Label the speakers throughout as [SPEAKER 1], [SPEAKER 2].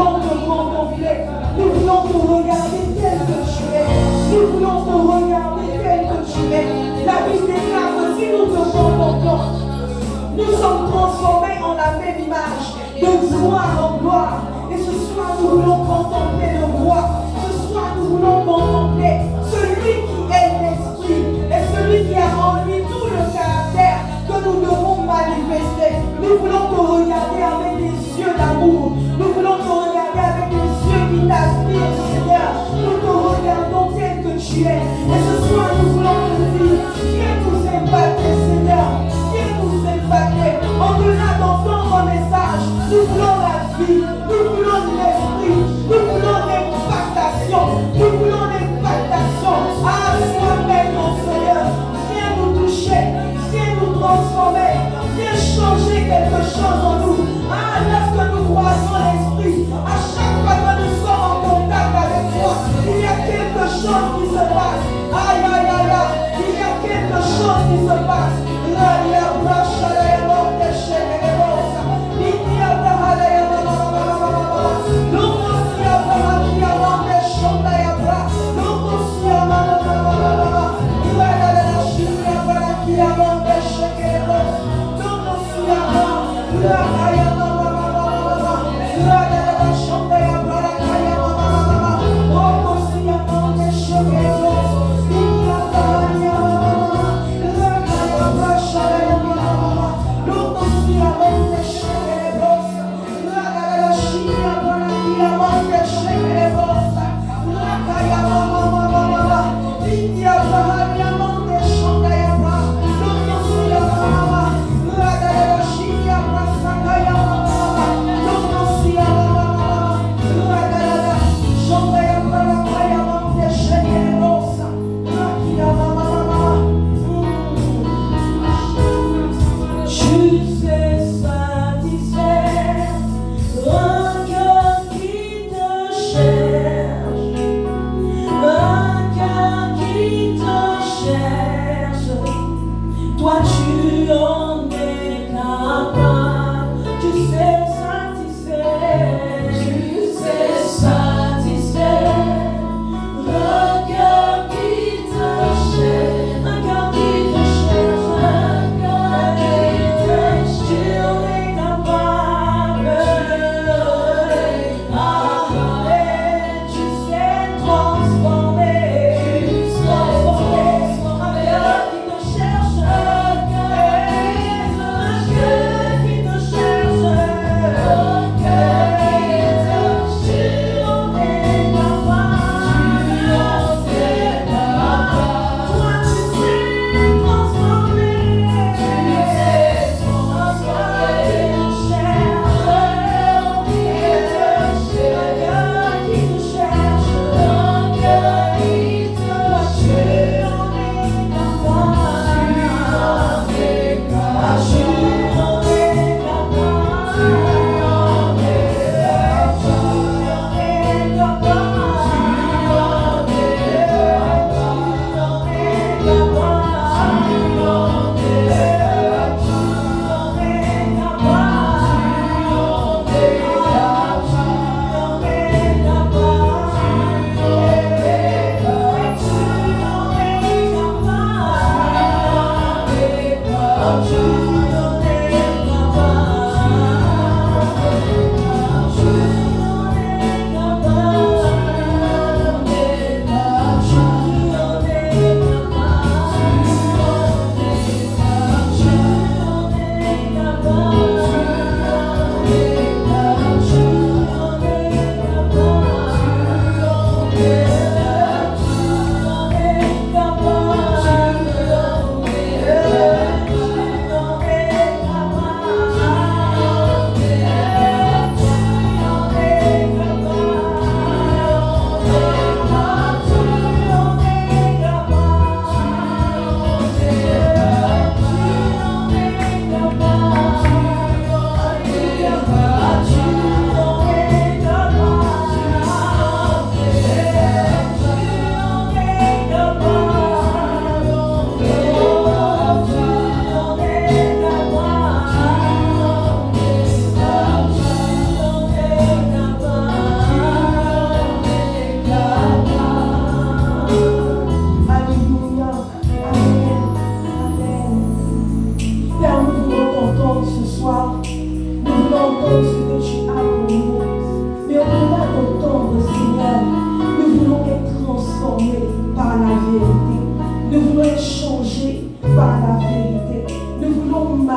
[SPEAKER 1] voulons te contempler. Nous voulons te regarder tel que tu es. Nous voulons te regarder tel que tu es. La Bible déclare que si nous te contemplons, nous sommes transformés en la même image, de gloire en gloire. Et ce soir, nous voulons contempler le roi. Ce soir, nous voulons contempler celui qui est l'esprit et celui qui a en lui tout le caractère que nous devons manifester. Nous voulons te regarder avec des yeux d'amour. Nous voulons te regarder avec des yeux qui t'aspirent, Seigneur. Nous te regardons tel que tu es. Et ce soir, nous voulons te dire, viens nous impacter, Seigneur. Viens nous impacter. Au-delà d'entendre un message, nous voulons la vie, nous voulons l'esprit, nous voulons l'impactation, nous voulons l'impactation. Ah, sois-même, mon Seigneur. Viens nous toucher, viens nous transformer, viens changer quelque chose en nous. Ah, lorsque nous croisons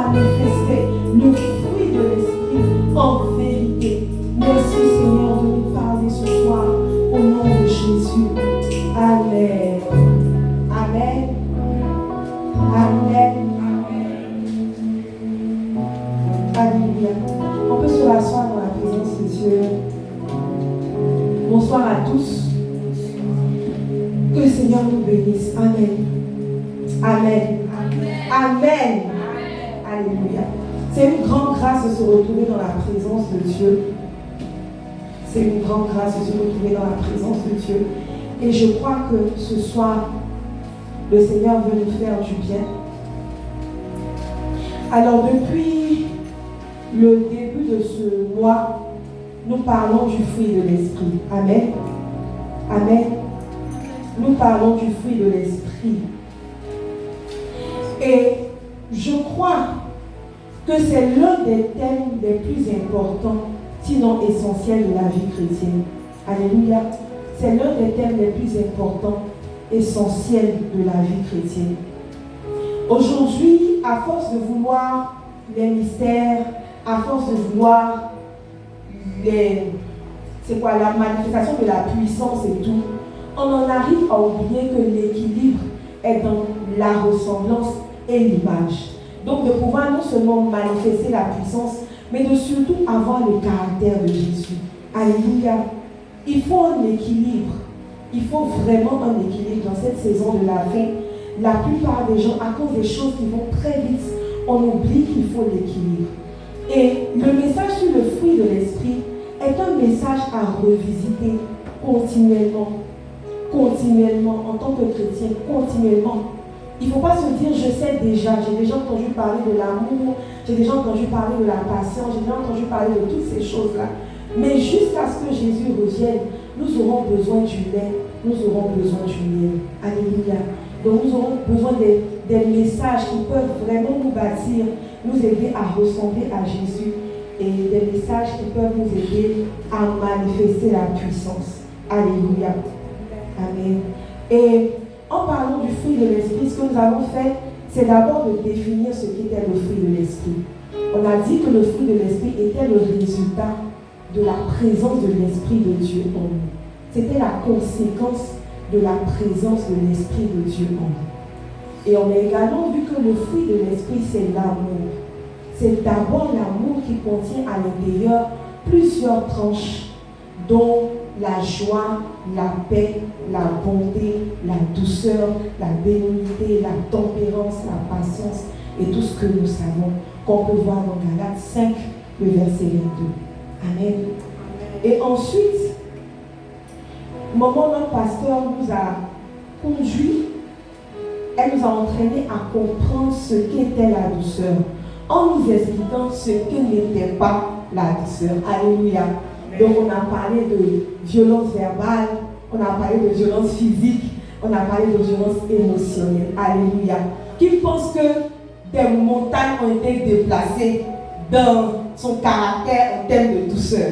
[SPEAKER 1] manifester le fruit de l'Esprit en vérité. Merci Seigneur de nous parler ce soir au nom de Jésus. Amen. Amen. Amen. Alléluia. On peut se rasseoir dans la présence de Dieu. Bonsoir à tous. Que le Seigneur nous bénisse. Amen. Amen. Amen. Alléluia. C'est une grande grâce de se retrouver dans la présence de Dieu. C'est une grande grâce de se retrouver dans la présence de Dieu. Et je crois que ce soir, le Seigneur veut nous faire du bien. Alors, depuis le début de ce mois, nous parlons du fruit de l'Esprit. Amen. Amen. Nous parlons du fruit de l'Esprit. Et je crois que c'est l'un des thèmes les plus importants, sinon essentiels de la vie chrétienne. Alléluia. C'est l'un des thèmes les plus importants, essentiels de la vie chrétienne. Aujourd'hui, à force de vouloir les mystères, à force de vouloir la manifestation de la puissance et tout, on en arrive à oublier que l'équilibre est dans la ressemblance et l'image. Donc de pouvoir non seulement manifester la puissance, mais de surtout avoir le caractère de Jésus. Alléluia. Il faut un équilibre. Il faut vraiment un équilibre dans cette saison de la vie. La plupart des gens, à cause des choses qui vont très vite, on oublie qu'il faut l'équilibre. Et le message sur le fruit de l'Esprit est un message à revisiter continuellement. Continuellement, en tant que chrétien, continuellement. Il ne faut pas se dire, je sais déjà, j'ai déjà entendu parler de l'amour, j'ai déjà entendu parler de la patience, j'ai déjà entendu parler de toutes ces choses-là. Mais jusqu'à ce que Jésus revienne, nous aurons besoin du lait, nous aurons besoin du miel. Alléluia. Donc nous aurons besoin des messages qui peuvent vraiment nous bâtir, nous aider à ressembler à Jésus et des messages qui peuvent nous aider à manifester la puissance. Alléluia. Amen. Et en parlant du fruit de l'Esprit, ce que nous avons fait, c'est d'abord de définir ce qu'était le fruit de l'Esprit. On a dit que le fruit de l'Esprit était le résultat de la présence de l'Esprit de Dieu en nous. C'était la conséquence de la présence de l'Esprit de Dieu en nous. Et on a également vu que le fruit de l'Esprit, c'est l'amour. C'est d'abord l'amour qui contient à l'intérieur plusieurs tranches, dont la joie, la paix, la bonté, la douceur, la bénignité, la tempérance, la patience et tout ce que nous savons, qu'on peut voir dans Galates 5, le verset 22. Amen. Et ensuite, maman, notre pasteur nous a conduit, elle nous a entraînés à comprendre ce qu'était la douceur, en nous expliquant ce que n'était pas la douceur. Alléluia. Donc on a parlé de violence verbale, on a parlé de violence physique, on a parlé de violence émotionnelle. Alléluia. Qui pense que des montagnes ont été déplacées dans son caractère en termes de douceur?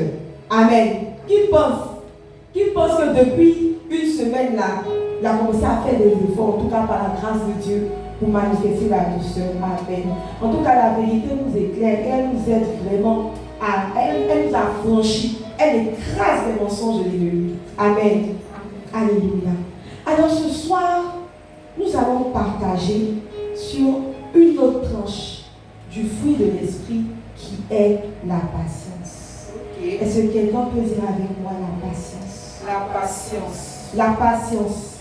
[SPEAKER 1] Amen. Qui pense que depuis une semaine là, il a commencé à faire des efforts, en tout cas par la grâce de Dieu, pour manifester la douceur? Amen. En tout cas, la vérité nous éclaire et elle nous aide vraiment elle nous a franchis. Elle écrase les mensonges de l'ennemi. Amen. Alléluia. Alors ce soir, nous allons partager sur une autre tranche du fruit de l'Esprit qui est la patience. Okay. Est-ce que quelqu'un peut dire avec moi la patience?
[SPEAKER 2] La patience.
[SPEAKER 1] La patience.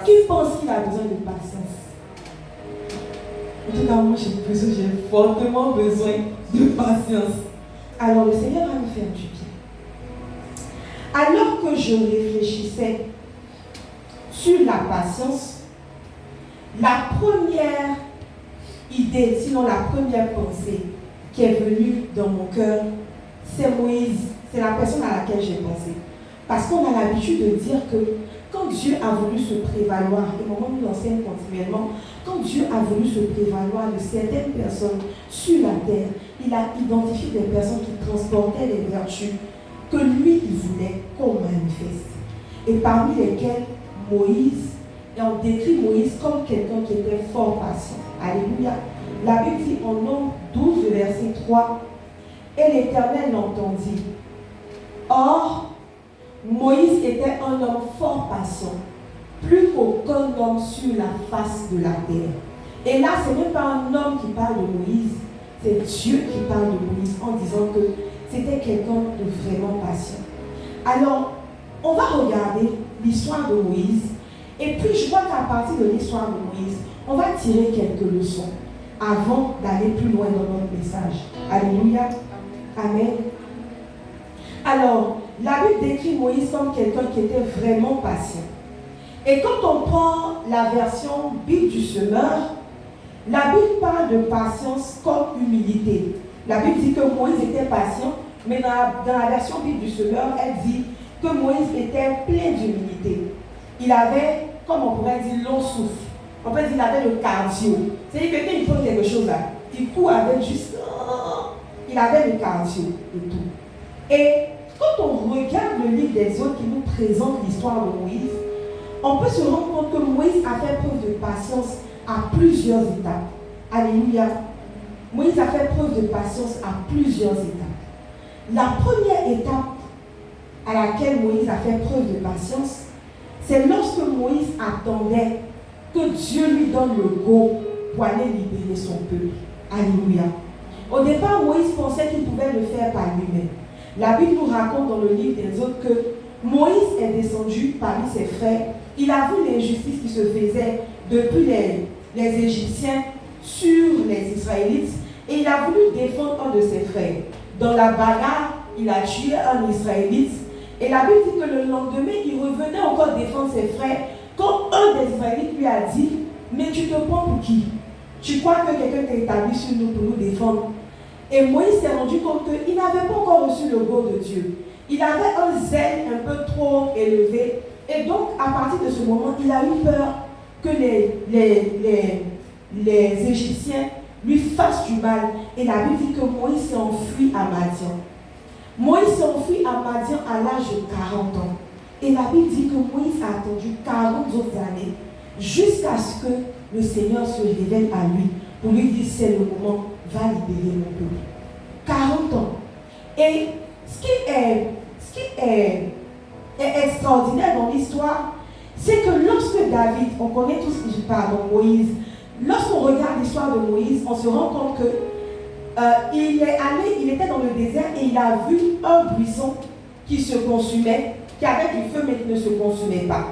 [SPEAKER 1] Qui pense qu'il a besoin de patience? En tout cas, moi j'ai fortement besoin de patience. Alors le Seigneur va nous faire du bien. Alors que je réfléchissais sur la patience, la première idée, sinon la première pensée qui est venue dans mon cœur, c'est Moïse. C'est la personne à laquelle j'ai pensé. Parce qu'on a l'habitude de dire que quand Dieu a voulu se prévaloir, et maman nous l'enseigne continuellement, quand Dieu a voulu se prévaloir de certaines personnes sur la terre, il a identifié des personnes qui transportaient les vertus que lui, il voulait qu'on manifeste. Et parmi lesquelles Moïse, et on décrit Moïse comme quelqu'un qui était fort patient. Alléluia. La Bible dit en Nombre 12, verset 3, et l'Éternel l'entendit. Or, Moïse était un homme fort patient, plus qu'aucun homme sur la face de la terre. Et là, ce n'est pas un homme qui parle de Moïse, c'est Dieu qui parle de Moïse en disant que c'était quelqu'un de vraiment patient. Alors, on va regarder l'histoire de Moïse, et puis je crois qu'à partir de l'histoire de Moïse, on va tirer quelques leçons avant d'aller plus loin dans notre message. Alléluia. Amen. Alors, la Bible décrit Moïse comme quelqu'un qui était vraiment patient. Et quand on prend la version Bible du Semeur, la Bible parle de patience comme humilité. La Bible dit que Moïse était patient, mais dans la version Bible du Semeur, elle dit que Moïse était plein d'humilité. Il avait, comme on pourrait dire, long souffle. On peut dire qu'il avait le cardio. C'est-à-dire que quand il faut quelque chose là, il court avec juste... Il avait le cardio et tout. Et quand on regarde le livre des autres qui nous présente l'histoire de Moïse, on peut se rendre compte que Moïse a fait preuve de patience à plusieurs étapes. Alléluia. Moïse a fait preuve de patience à plusieurs étapes. La première étape à laquelle Moïse a fait preuve de patience, c'est lorsque Moïse attendait que Dieu lui donne le go pour aller libérer son peuple. Alléluia. Au départ, Moïse pensait qu'il pouvait le faire par lui-même. La Bible nous raconte dans le livre des autres que Moïse est descendu parmi ses frères. Il a vu l'injustice qui se faisait depuis les Égyptiens sur les Israélites et il a voulu défendre un de ses frères. Dans la bagarre, il a tué un Israélite et la Bible dit que le lendemain, il revenait encore défendre ses frères quand un des Israélites lui a dit « Mais tu te prends pour qui? Tu crois que quelqu'un t'a établi sur nous pour nous défendre ?» Et Moïse s'est rendu compte qu'il n'avait pas encore reçu le go de Dieu. Il avait un zèle un peu trop élevé. Et donc, à partir de ce moment, il a eu peur que les Égyptiens lui fassent du mal. Et la Bible dit que Moïse s'est enfui à Madian. Moïse s'est enfui à Madian à l'âge de 40 ans. Et la Bible dit que Moïse a attendu 40 autres années jusqu'à ce que le Seigneur se révèle à lui pour lui dire c'est le moment, va libérer mon peuple. 40 ans. Et ce qui est extraordinaire dans l'histoire, c'est que lorsque David, on connaît tout ce que je parle de Moïse, lorsqu'on regarde l'histoire de Moïse, on se rend compte que il était dans le désert et il a vu un buisson qui se consumait, qui avait du feu mais qui ne se consumait pas.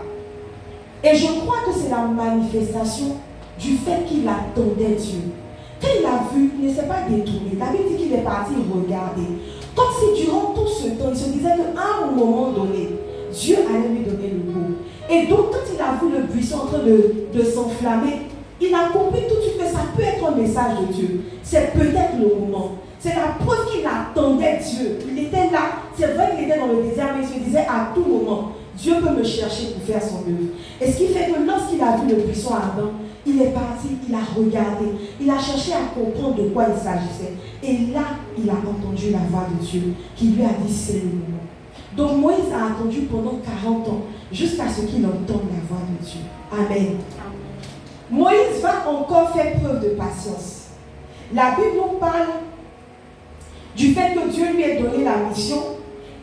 [SPEAKER 1] Et je crois que c'est la manifestation du fait qu'il attendait Dieu. Quand il a vu, il ne s'est pas détourné. David dit qu'il est parti regarder. Comme si durant tout ce temps, il se disait qu'à un moment donné, Dieu allait lui donner le goût. Et donc, quand il a vu le buisson en train de s'enflammer, il a compris tout de suite que ça peut être un message de Dieu. C'est peut-être le moment. C'est la preuve qu'il attendait Dieu. Il était là. C'est vrai qu'il était dans le désert, mais il se disait à tout moment, Dieu peut me chercher pour faire son œuvre. Et ce qui fait que lorsqu'il a vu le buisson ardent, il est parti, il a regardé, il a cherché à comprendre de quoi il s'agissait. Et là, il a entendu la voix de Dieu qui lui a dit c'est le moment. Donc Moïse a attendu pendant 40 ans jusqu'à ce qu'il entende la voix de Dieu. Amen. Moïse va encore faire preuve de patience. La Bible nous parle du fait que Dieu lui ait donné la mission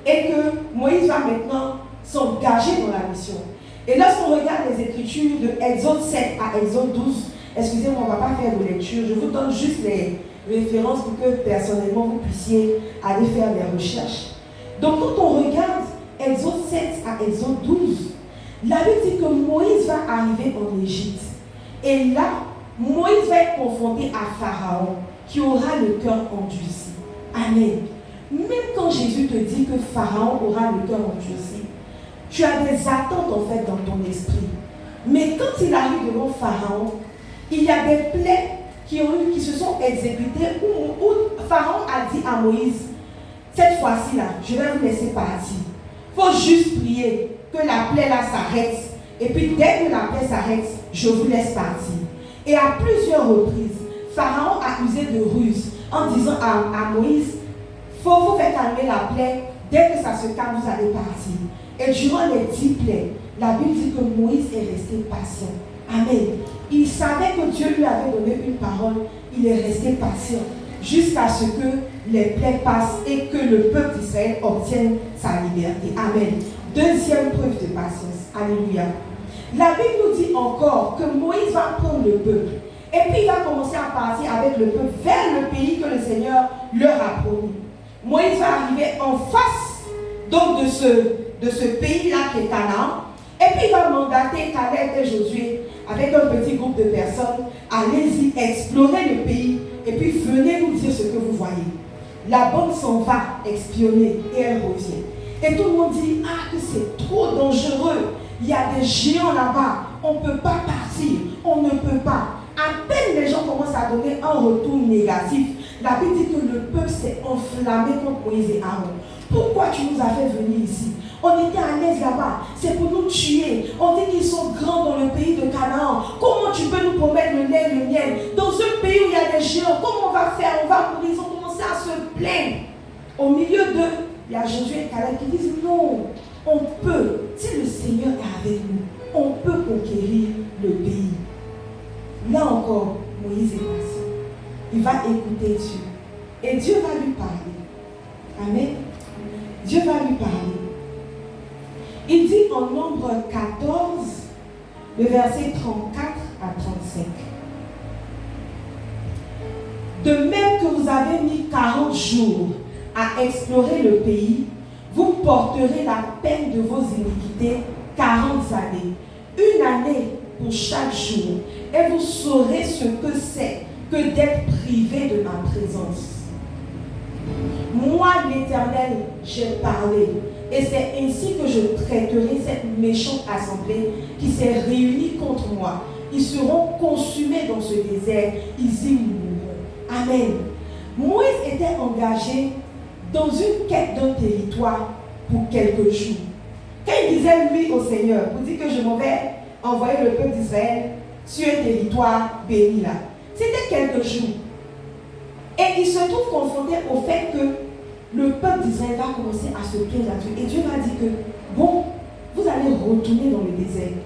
[SPEAKER 1] et que Moïse va maintenant s'engager dans la mission. Et lorsqu'on regarde les Écritures de Exode 7 à Exode 12, excusez-moi, on ne va pas faire de lecture, je vous donne juste les références pour que personnellement vous puissiez aller faire des recherches. Donc quand on regarde Exode 7 à Exode 12, la Bible dit que Moïse va arriver en Égypte. Et là, Moïse va être confronté à Pharaon, qui aura le cœur endurci. Amen. Même quand Jésus te dit que Pharaon aura le cœur endurci, tu as des attentes en fait dans ton esprit. Mais quand il arrive devant Pharaon, il y a des plaies qui se sont exécutées où Pharaon a dit à Moïse, cette fois-ci là, je vais vous laisser partir. Il faut juste prier que la plaie là s'arrête. Et puis dès que la plaie s'arrête, je vous laisse partir. Et à plusieurs reprises, Pharaon a usé de ruse en disant à Moïse, il faut faire calmer la plaie. Dès que ça se calme, vous allez partir. Et durant les 10 plaies, la Bible dit que Moïse est resté patient. Amen. Il savait que Dieu lui avait donné une parole. Il est resté patient jusqu'à ce que les plaies passent et que le peuple d'Israël obtienne sa liberté. Amen. Deuxième preuve de patience. Alléluia. La Bible nous dit encore que Moïse va prendre le peuple. Et puis il va commencer à partir avec le peuple vers le pays que le Seigneur leur a promis. Moïse va arriver en face donc de ce pays-là qui est Canaan. Et puis il va mandater Caleb et Josué avec un petit groupe de personnes. Allez-y, explorez le pays et puis venez nous dire ce que vous voyez. La bonne s'en va expionner et elle revient. Et tout le monde dit, ah que c'est trop dangereux. Il y a des géants là-bas. On ne peut pas partir. On ne peut pas. À peine les gens commencent à donner un retour négatif, la Bible dit que le peuple s'est enflammé contre Moïse et Aaron. Pourquoi tu nous as fait venir ici? On était à l'aise là-bas. C'est pour nous tuer. On dit qu'ils sont grands dans le pays de Canaan. Comment tu peux nous promettre le lait et le miel dans un pays où il y a des géants? Comment on va faire? On va mourir. Ils ont commencé à se plaindre. Au milieu d'eux, il y a Josué et Caleb qui disent non, on peut. Si le Seigneur est avec nous, on peut conquérir le pays. Là encore, Moïse est patient. Il va écouter Dieu. Et Dieu va lui parler. Amen. Dieu va lui parler. Il dit en Nombre 14, le verset 34 à 35. De même que vous avez mis 40 jours à explorer le pays, vous porterez la peine de vos iniquités 40 années. Une année pour chaque jour. Et vous saurez ce que c'est que d'être privé de ma présence. Moi, l'Éternel, j'ai parlé. Et c'est ainsi que je traiterai cette méchante assemblée qui s'est réunie contre moi. Ils seront consumés dans ce désert. Ils y mourront. Amen. Moïse était engagé dans une quête d'un territoire pour quelques jours. Quand il disait lui au Seigneur, vous dites que je m'en vais envoyer le peuple d'Israël sur un territoire béni là. C'était quelques jours. Et il se trouve confronté au fait que le peuple d'Israël va commencer à se plaindre à Dieu. Et Dieu va dire que, bon, vous allez retourner dans le désert.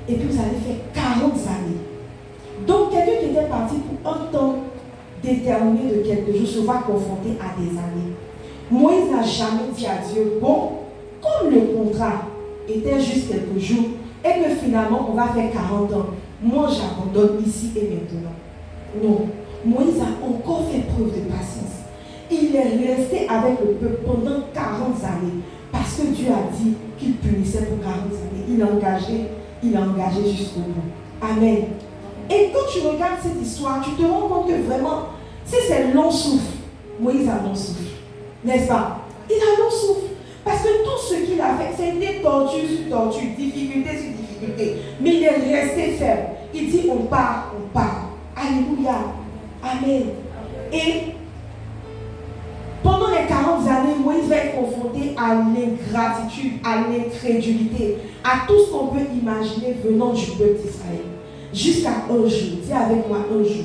[SPEAKER 1] Et puis vous allez faire 40 années. Donc quelqu'un qui était parti pour un temps déterminé de quelques jours se va confronter à des années. Moïse n'a jamais dit à Dieu, bon, comme le contrat était juste quelques jours, et que finalement on va faire 40 ans, moi j'abandonne ici et maintenant. Non, Moïse a encore fait preuve de patience. Il est resté avec le peuple pendant 40 années parce que Dieu a dit qu'il punissait pour 40 années. Il a engagé jusqu'au bout. Amen. Et quand tu regardes cette histoire, tu te rends compte que vraiment, si c'est long souffle, Moïse a long souffle. N'est-ce pas? Il a long souffle. Parce que tout ce qu'il a fait, c'était torture sur torture, difficulté sur difficulté. Mais il est resté ferme. Il dit on part, on part. Alléluia. Amen. Et pendant les 40 années, Moïse va être confronté à l'ingratitude, à l'incrédulité, à tout ce qu'on peut imaginer venant du peuple d'Israël. Jusqu'à un jour. Dis avec moi un jour.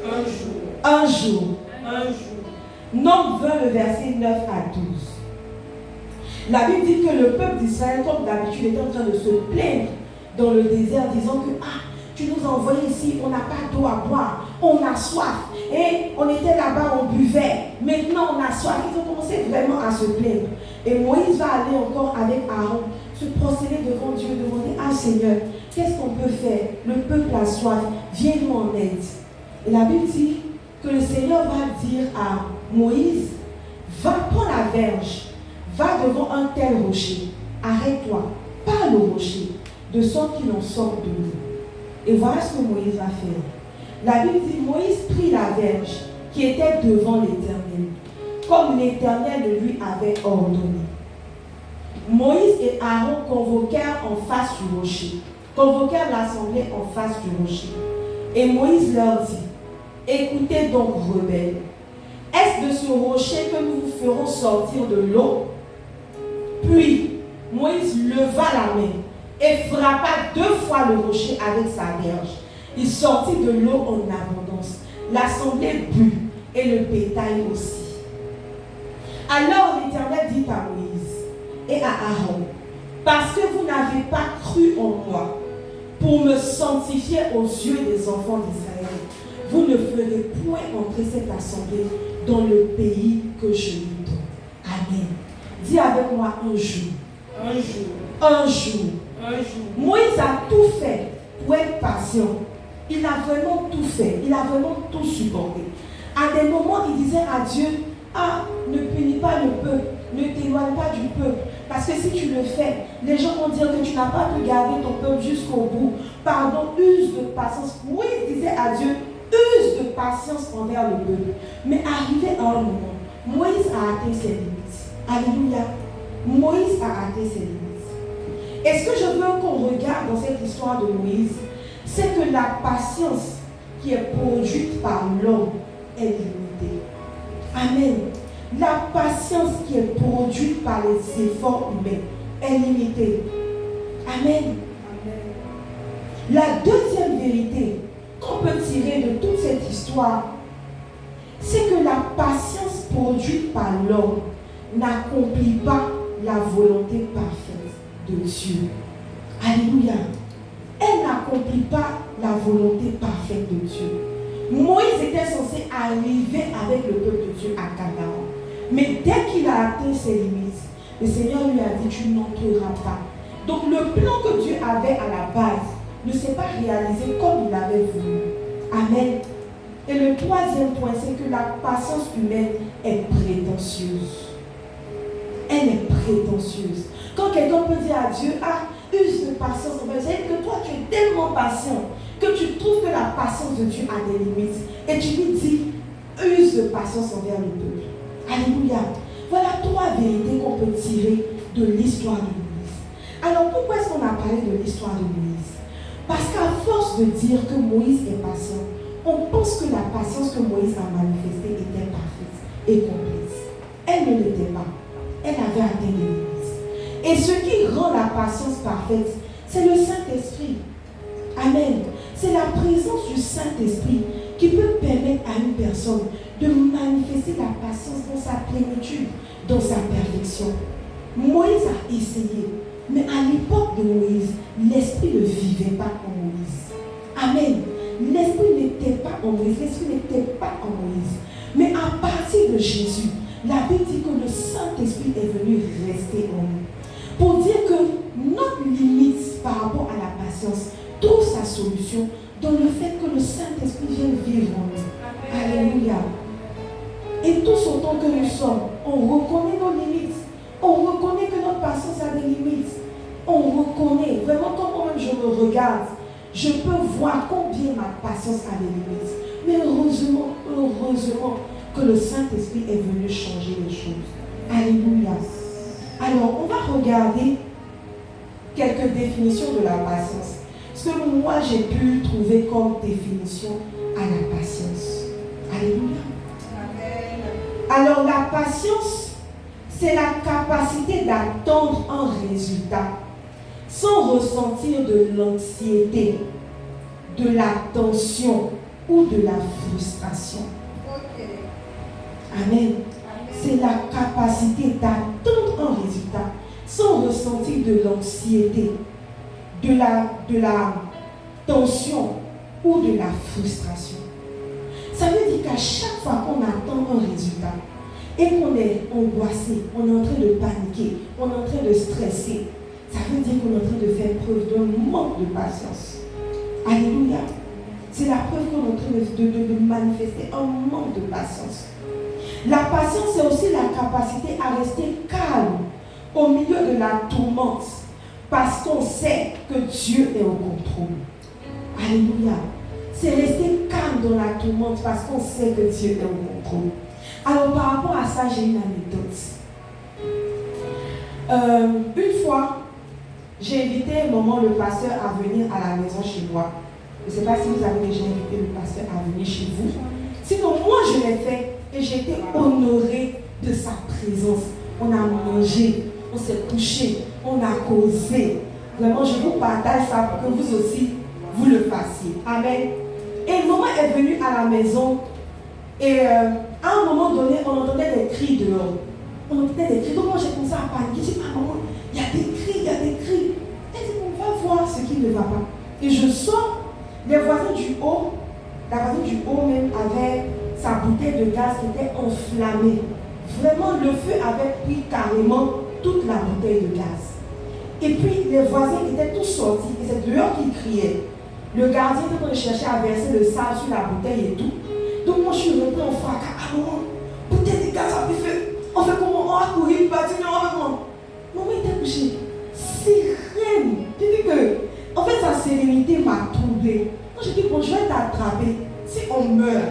[SPEAKER 2] Un jour.
[SPEAKER 1] Un jour.
[SPEAKER 2] Un jour.
[SPEAKER 1] Nombre 20, le verset 9 à 12. La Bible dit que le peuple d'Israël, comme d'habitude, est en train de se plaindre dans le désert, disant que tu nous as envoyés ici, on n'a pas d'eau à boire, on a soif. Et on était là-bas, on buvait. Maintenant, on a soif. Ils ont commencé vraiment à se plaindre. Et Moïse va aller encore avec Aaron, se prosterner devant Dieu, demander, Seigneur, qu'est-ce qu'on peut faire? Le peuple a soif, viens-nous en aide. Et la Bible dit que le Seigneur va dire à Moïse, va prendre la verge, va devant un tel rocher, arrête-toi, parle au rocher, de sorte qu'il en sorte de l'eau. Et voilà ce que Moïse va faire. La Bible dit, Moïse prit la verge qui était devant l'Éternel, comme l'Éternel le lui avait ordonné. Moïse et Aaron convoquèrent en face du rocher, convoquèrent l'assemblée en face du rocher. Et Moïse leur dit, écoutez donc, rebelles, est-ce de ce rocher que nous vous ferons sortir de l'eau? Puis Moïse leva la main et frappa 2 fois le rocher avec sa verge. Il sortit de l'eau en abondance. L'assemblée but et le bétail aussi. Alors l'Éternel dit à Moïse et à Aaron, parce que vous n'avez pas cru en moi, pour me sanctifier aux yeux des enfants d'Israël. Vous ne ferez point entrer cette assemblée dans le pays que je lui donne. Amen. Dis avec moi un jour.
[SPEAKER 2] Un jour.
[SPEAKER 1] Un jour.
[SPEAKER 2] Un jour.
[SPEAKER 1] Moïse a tout fait pour être patient. Il a vraiment tout fait. Il a vraiment tout supporté. À des moments, il disait à Dieu, ah, ne punis pas le peuple, ne t'éloigne pas du peuple. Parce que si tu le fais, les gens vont dire que tu n'as pas pu garder ton peuple jusqu'au bout. Pardon, use de patience. Moïse disait à Dieu, use de patience envers le peuple. Mais arrivé à un moment, Moïse a atteint ses limites. Alléluia. Moïse a atteint ses limites. Et ce que je veux qu'on regarde dans cette histoire de Moïse, c'est que la patience qui est produite par l'homme est limitée. Amen. La patience qui est produite par les efforts humains est limitée. Amen. Amen. La deuxième vérité qu'on peut tirer de toute cette histoire, c'est que la patience produite par l'homme n'accomplit pas la volonté parfaite de Dieu. Alléluia. Elle n'accomplit pas la volonté parfaite de Dieu. Moïse était censé arriver avec le peuple de Dieu à Canaan. Mais dès qu'il a atteint ses limites, le Seigneur lui a dit, tu n'entreras pas. Donc le plan que Dieu avait à la base ne s'est pas réalisé comme il avait voulu. Amen. Et le troisième point, c'est que la patience humaine est prétentieuse. Elle est prétentieuse. Quand quelqu'un peut dire à Dieu, ah, use de patience, c'est que toi tu es tellement patient que tu trouves que la patience de Dieu a des limites. Et tu lui dis, use de patience envers le peuple. Alléluia. Voilà trois vérités qu'on peut tirer de l'histoire de Moïse. Alors pourquoi est-ce qu'on a parlé de l'histoire de Moïse? Parce qu'à force de dire que Moïse est patient, on pense que la patience que Moïse a manifestée était parfaite et complète. Elle ne l'était pas. Elle avait atteint des limites. Et ce qui rend la patience parfaite, c'est le Saint-Esprit. Amen. C'est la présence du Saint-Esprit qui peut permettre à une personne de manifester la patience dans sa plénitude, dans sa perfection. Moïse a essayé, mais à l'époque de Moïse, l'Esprit ne vivait pas en Moïse. Amen. L'Esprit n'était pas en Moïse, l'Esprit n'était pas en Moïse. Mais à partir de Jésus, la Bible dit que le Saint-Esprit est venu rester en nous. Pour dire que notre limite par rapport à la patience trouve sa solution dans le fait que le Saint-Esprit vienne vivre en nous. Alléluia. Et tous autant que nous sommes, on reconnaît nos limites. On reconnaît que notre patience a des limites. On reconnaît, vraiment quand moi-même je me regarde, je peux voir combien ma patience a des limites. Mais heureusement que le Saint-Esprit est venu changer les choses. Alléluia. Alors, on va regarder quelques définitions de la patience. Ce que moi j'ai pu trouver comme définition à la patience. Alléluia. Amen. Alors, la patience, c'est la capacité d'attendre un résultat sans ressentir de l'anxiété, de la tension ou de la frustration. Okay. Amen. C'est la capacité d'attendre un résultat sans ressentir de l'anxiété, de la tension ou de la frustration. Ça veut dire qu'à chaque fois qu'on attend un résultat et qu'on est angoissé, on est en train de paniquer, on est en train de stresser, ça veut dire qu'on est en train de faire preuve d'un manque de patience. Alléluia. C'est la preuve qu'on est en train de manifester un manque de patience. La patience, c'est aussi la capacité à rester calme au milieu de la tourmente parce qu'on sait que Dieu est au contrôle. Alléluia. C'est rester calme dans la tourmente parce qu'on sait que Dieu est au contrôle. Alors par rapport à ça, j'ai une anecdote. Une fois, j'ai invité maman le pasteur à venir à la maison chez moi. Je ne sais pas si vous avez déjà invité le pasteur à venir chez vous. Sinon, moi je l'ai fait et j'ai été honorée de sa présence. On a mangé, on s'est couché, on a causé. Vraiment, je vous partage ça pour que vous aussi, vous le fassiez. Amen. Et maman est venue à la maison et à un moment donné, on entendait des cris dehors. On entendait des cris. Donc moi j'ai commencé à paniquer. J'ai dit, ah maman, il y a des cris, il y a des cris. Elle dit, on va voir ce qui ne va pas. Et je sors, les voisins du haut, la voisine du haut même avait sa bouteille de gaz qui était enflammée. Vraiment, le feu avait pris carrément toute la bouteille de gaz. Et puis, les voisins étaient tous sortis et c'est dehors qu'ils criaient. Le gardien était en train de chercher à verser le sable sur la bouteille et tout. Donc, moi, je suis rentrée en fracas. Ah, maman, bouteille de gaz a pris feu. On fait comment? On va courir, on va dire, on va comment? Maman était couchée. Sirène. Je dis que, en fait, sa sérénité m'a troublée. Quand je dis, bon, je vais t'attraper. Si on meurt,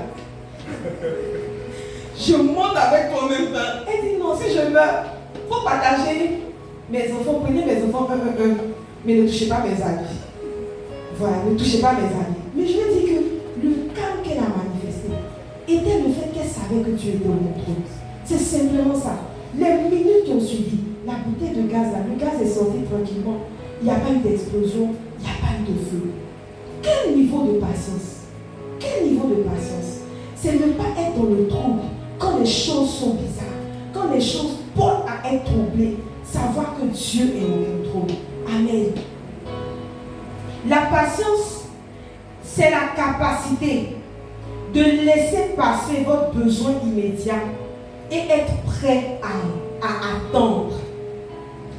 [SPEAKER 1] je monte avec toi en même temps. Elle dit, non, si je meurs, il faut partager mes enfants. Prenez mes enfants un. Mais ne touchez pas mes amis. Voilà, ne touchez pas mes amis. Mais je veux dire que le calme qu'elle a manifesté était le fait qu'elle savait que tu étais au mon trône. C'est simplement ça. Les minutes qui ont suivi, la bouteille de gaz, là, le gaz est sorti tranquillement. Il n'y a pas eu d'explosion, il n'y a pas eu de feu. Quel niveau de patience? Quel niveau de patience? C'est ne pas être dans le trouble quand les choses sont bizarres, quand les choses portent à être troublées, savoir que Dieu est au contrôle. Amen. La patience, c'est la capacité de laisser passer votre besoin immédiat et être prêt à attendre.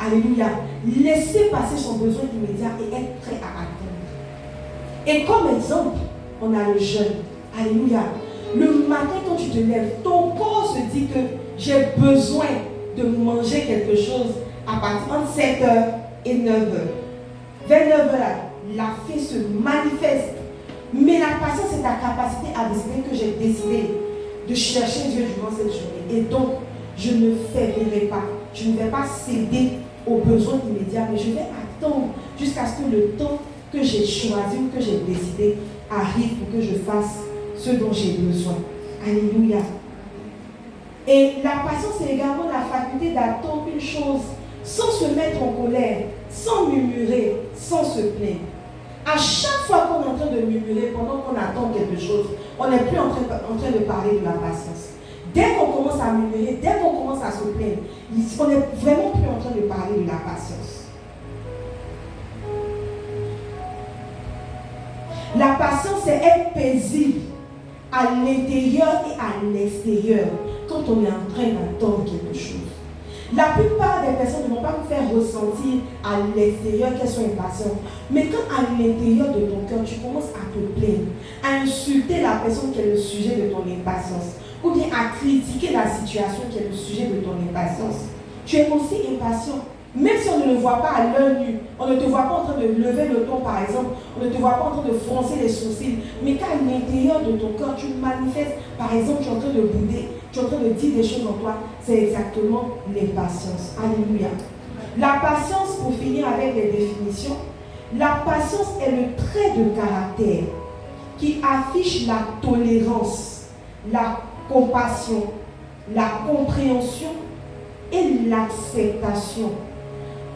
[SPEAKER 1] Alléluia. Laisser passer son besoin immédiat et être prêt à attendre. Et comme exemple, on a le jeûne. Alléluia. Le matin quand tu te lèves, ton corps se dit que j'ai besoin de manger quelque chose à partir de 7h et 9h. Vers 9h, la faim se manifeste. Mais la patience, c'est ta capacité à décider que j'ai décidé de chercher Dieu durant cette journée. Et donc, je ne faiblirai pas. Je ne vais pas céder aux besoins immédiats, mais je vais attendre jusqu'à ce que le temps que j'ai choisi ou que j'ai décidé arrive pour que je fasse ce dont j'ai besoin. Alléluia. Et la patience, c'est également la faculté d'attendre une chose sans se mettre en colère, sans murmurer, sans se plaindre. À chaque fois qu'on est en train de murmurer pendant qu'on attend quelque chose, on n'est plus en train de parler de la patience. Dès qu'on commence à murmurer, dès qu'on commence à se plaindre, on n'est vraiment plus en train de parler de la patience. La patience, c'est être paisible à l'intérieur et à l'extérieur quand on est en train d'attendre quelque chose. La plupart des personnes ne vont pas vous faire ressentir à l'extérieur qu'elles sont impatientes. Mais quand à l'intérieur de ton cœur, tu commences à te plaindre, à insulter la personne qui est le sujet de ton impatience, ou bien à critiquer la situation qui est le sujet de ton impatience, tu es aussi impatient. Même si on ne le voit pas à l'œil nu, on ne te voit pas en train de lever le ton par exemple, on ne te voit pas en train de froncer les sourcils, mais qu'à l'intérieur de ton cœur, tu manifestes, par exemple, tu es en train de bouder, tu es en train de dire des choses en toi, c'est exactement l'impatience. Alléluia. La patience, pour finir avec les définitions, la patience est le trait de caractère qui affiche la tolérance, la compassion, la compréhension et l'acceptation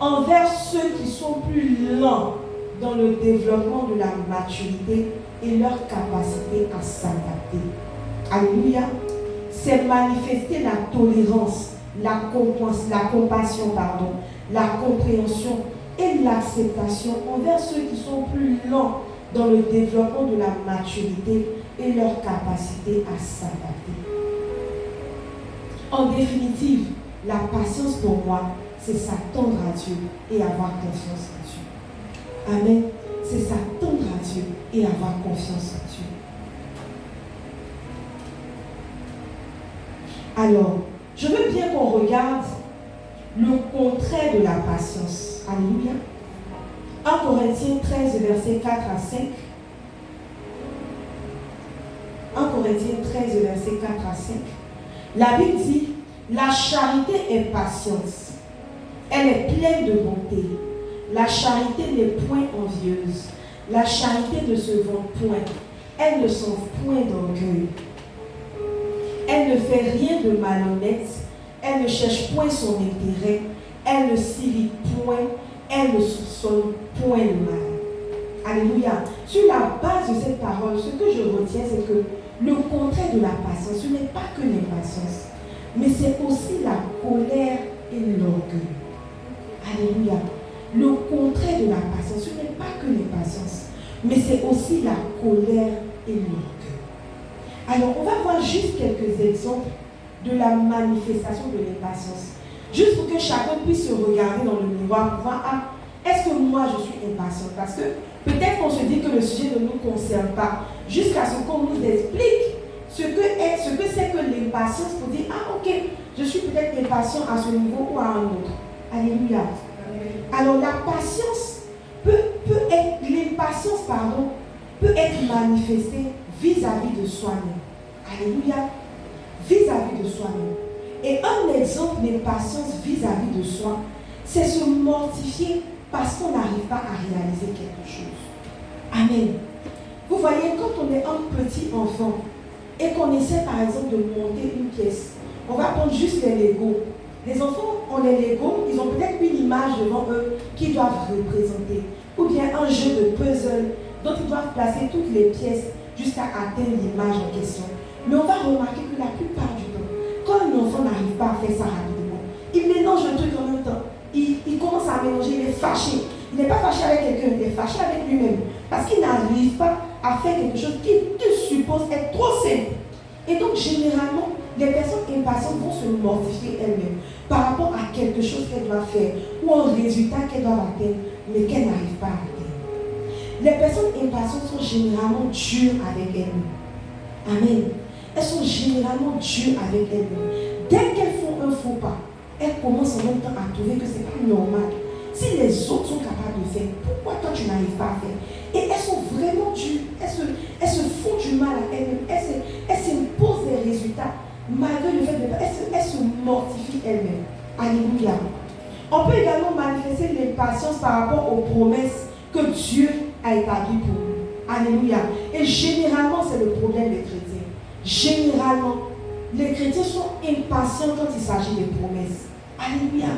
[SPEAKER 1] envers ceux qui sont plus lents dans le développement de la maturité et leur capacité à s'adapter. Alléluia. C'est manifester la tolérance, la compassion, la compréhension et l'acceptation envers ceux qui sont plus lents dans le développement de la maturité et leur capacité à s'adapter. En définitive, la patience pour moi, c'est s'attendre à Dieu et avoir confiance en Dieu. Amen. C'est s'attendre à Dieu et avoir confiance en Dieu. Alors, je veux bien qu'on regarde le contraire de la patience. Alléluia. 1 Corinthiens 13, versets 4 à 5. 1 Corinthiens 13, versets 4 à 5. La Bible dit, la charité est patience. Elle est pleine de bonté. La charité n'est point envieuse. La charité ne se vante point. Elle ne s'enfle point d'orgueil. Elle ne fait rien de malhonnête. Elle ne cherche point son intérêt. Elle ne s'irrite point. Elle ne soupçonne point le mal. Alléluia. Sur la base de cette parole, ce que je retiens, c'est que le contraire de la patience, ce n'est pas que l'impatience, mais c'est aussi la colère et l'orgueil. Alléluia. Le contraire de la patience, ce n'est pas que l'impatience. mais c'est aussi la colère et l'orgueil. Alors, on va voir juste quelques exemples de la manifestation de l'impatience. Juste pour que chacun puisse se regarder dans le miroir pour voir, ah, est-ce que moi je suis impatient? Parce que peut-être qu'on se dit que le sujet ne nous concerne pas, jusqu'à ce qu'on nous explique ce que c'est que l'impatience pour dire, ah ok, je suis peut-être impatient à ce niveau ou à un autre. Alléluia. Alors la patience l'impatience, peut être manifestée vis-à-vis de soi-même. Alléluia. Vis-à-vis de soi-même. Et un exemple d'impatience vis-à-vis de soi, c'est se mortifier parce qu'on n'arrive pas à réaliser quelque chose. Amen. Vous voyez, quand on est un petit enfant et qu'on essaie par exemple de monter une pièce, on va prendre juste les Legos. Les enfants ont les Legos, ils ont peut-être une image devant eux qu'ils doivent représenter. Ou bien un jeu de puzzle dont ils doivent placer toutes les pièces jusqu'à atteindre l'image en question. Mais on va remarquer que la plupart du temps, quand un enfant n'arrive pas à faire ça rapidement, il mélange un truc en même temps. Il commence à mélanger, il est fâché. Il n'est pas fâché avec quelqu'un, il est fâché avec lui-même. Parce qu'il n'arrive pas à faire quelque chose qu'il suppose être trop simple. Et donc, généralement, les personnes impatientes vont se mortifier elles-mêmes par rapport à quelque chose qu'elles doivent faire ou un résultat qu'elles doivent atteindre, mais qu'elles n'arrivent pas à atteindre. Les personnes impatientes sont généralement dures avec elles-mêmes. Amen. Elles sont généralement dures avec elles-mêmes. Dès qu'elles font un faux pas, elles commencent en même temps à trouver que ce n'est pas normal. Si les autres sont capables de faire, pourquoi toi tu n'arrives pas à faire? Et elles sont vraiment dures. Elles se font du mal à elles-mêmes. Elles s'imposent des résultats malgré le fait de elles se mortifient elles-mêmes. Alléluia. On peut également manifester l'impatience par rapport aux promesses que Dieu a établies pour nous. Alléluia. Et généralement, c'est le problème des chrétiens. Généralement, les chrétiens sont impatients quand il s'agit des promesses. Alléluia.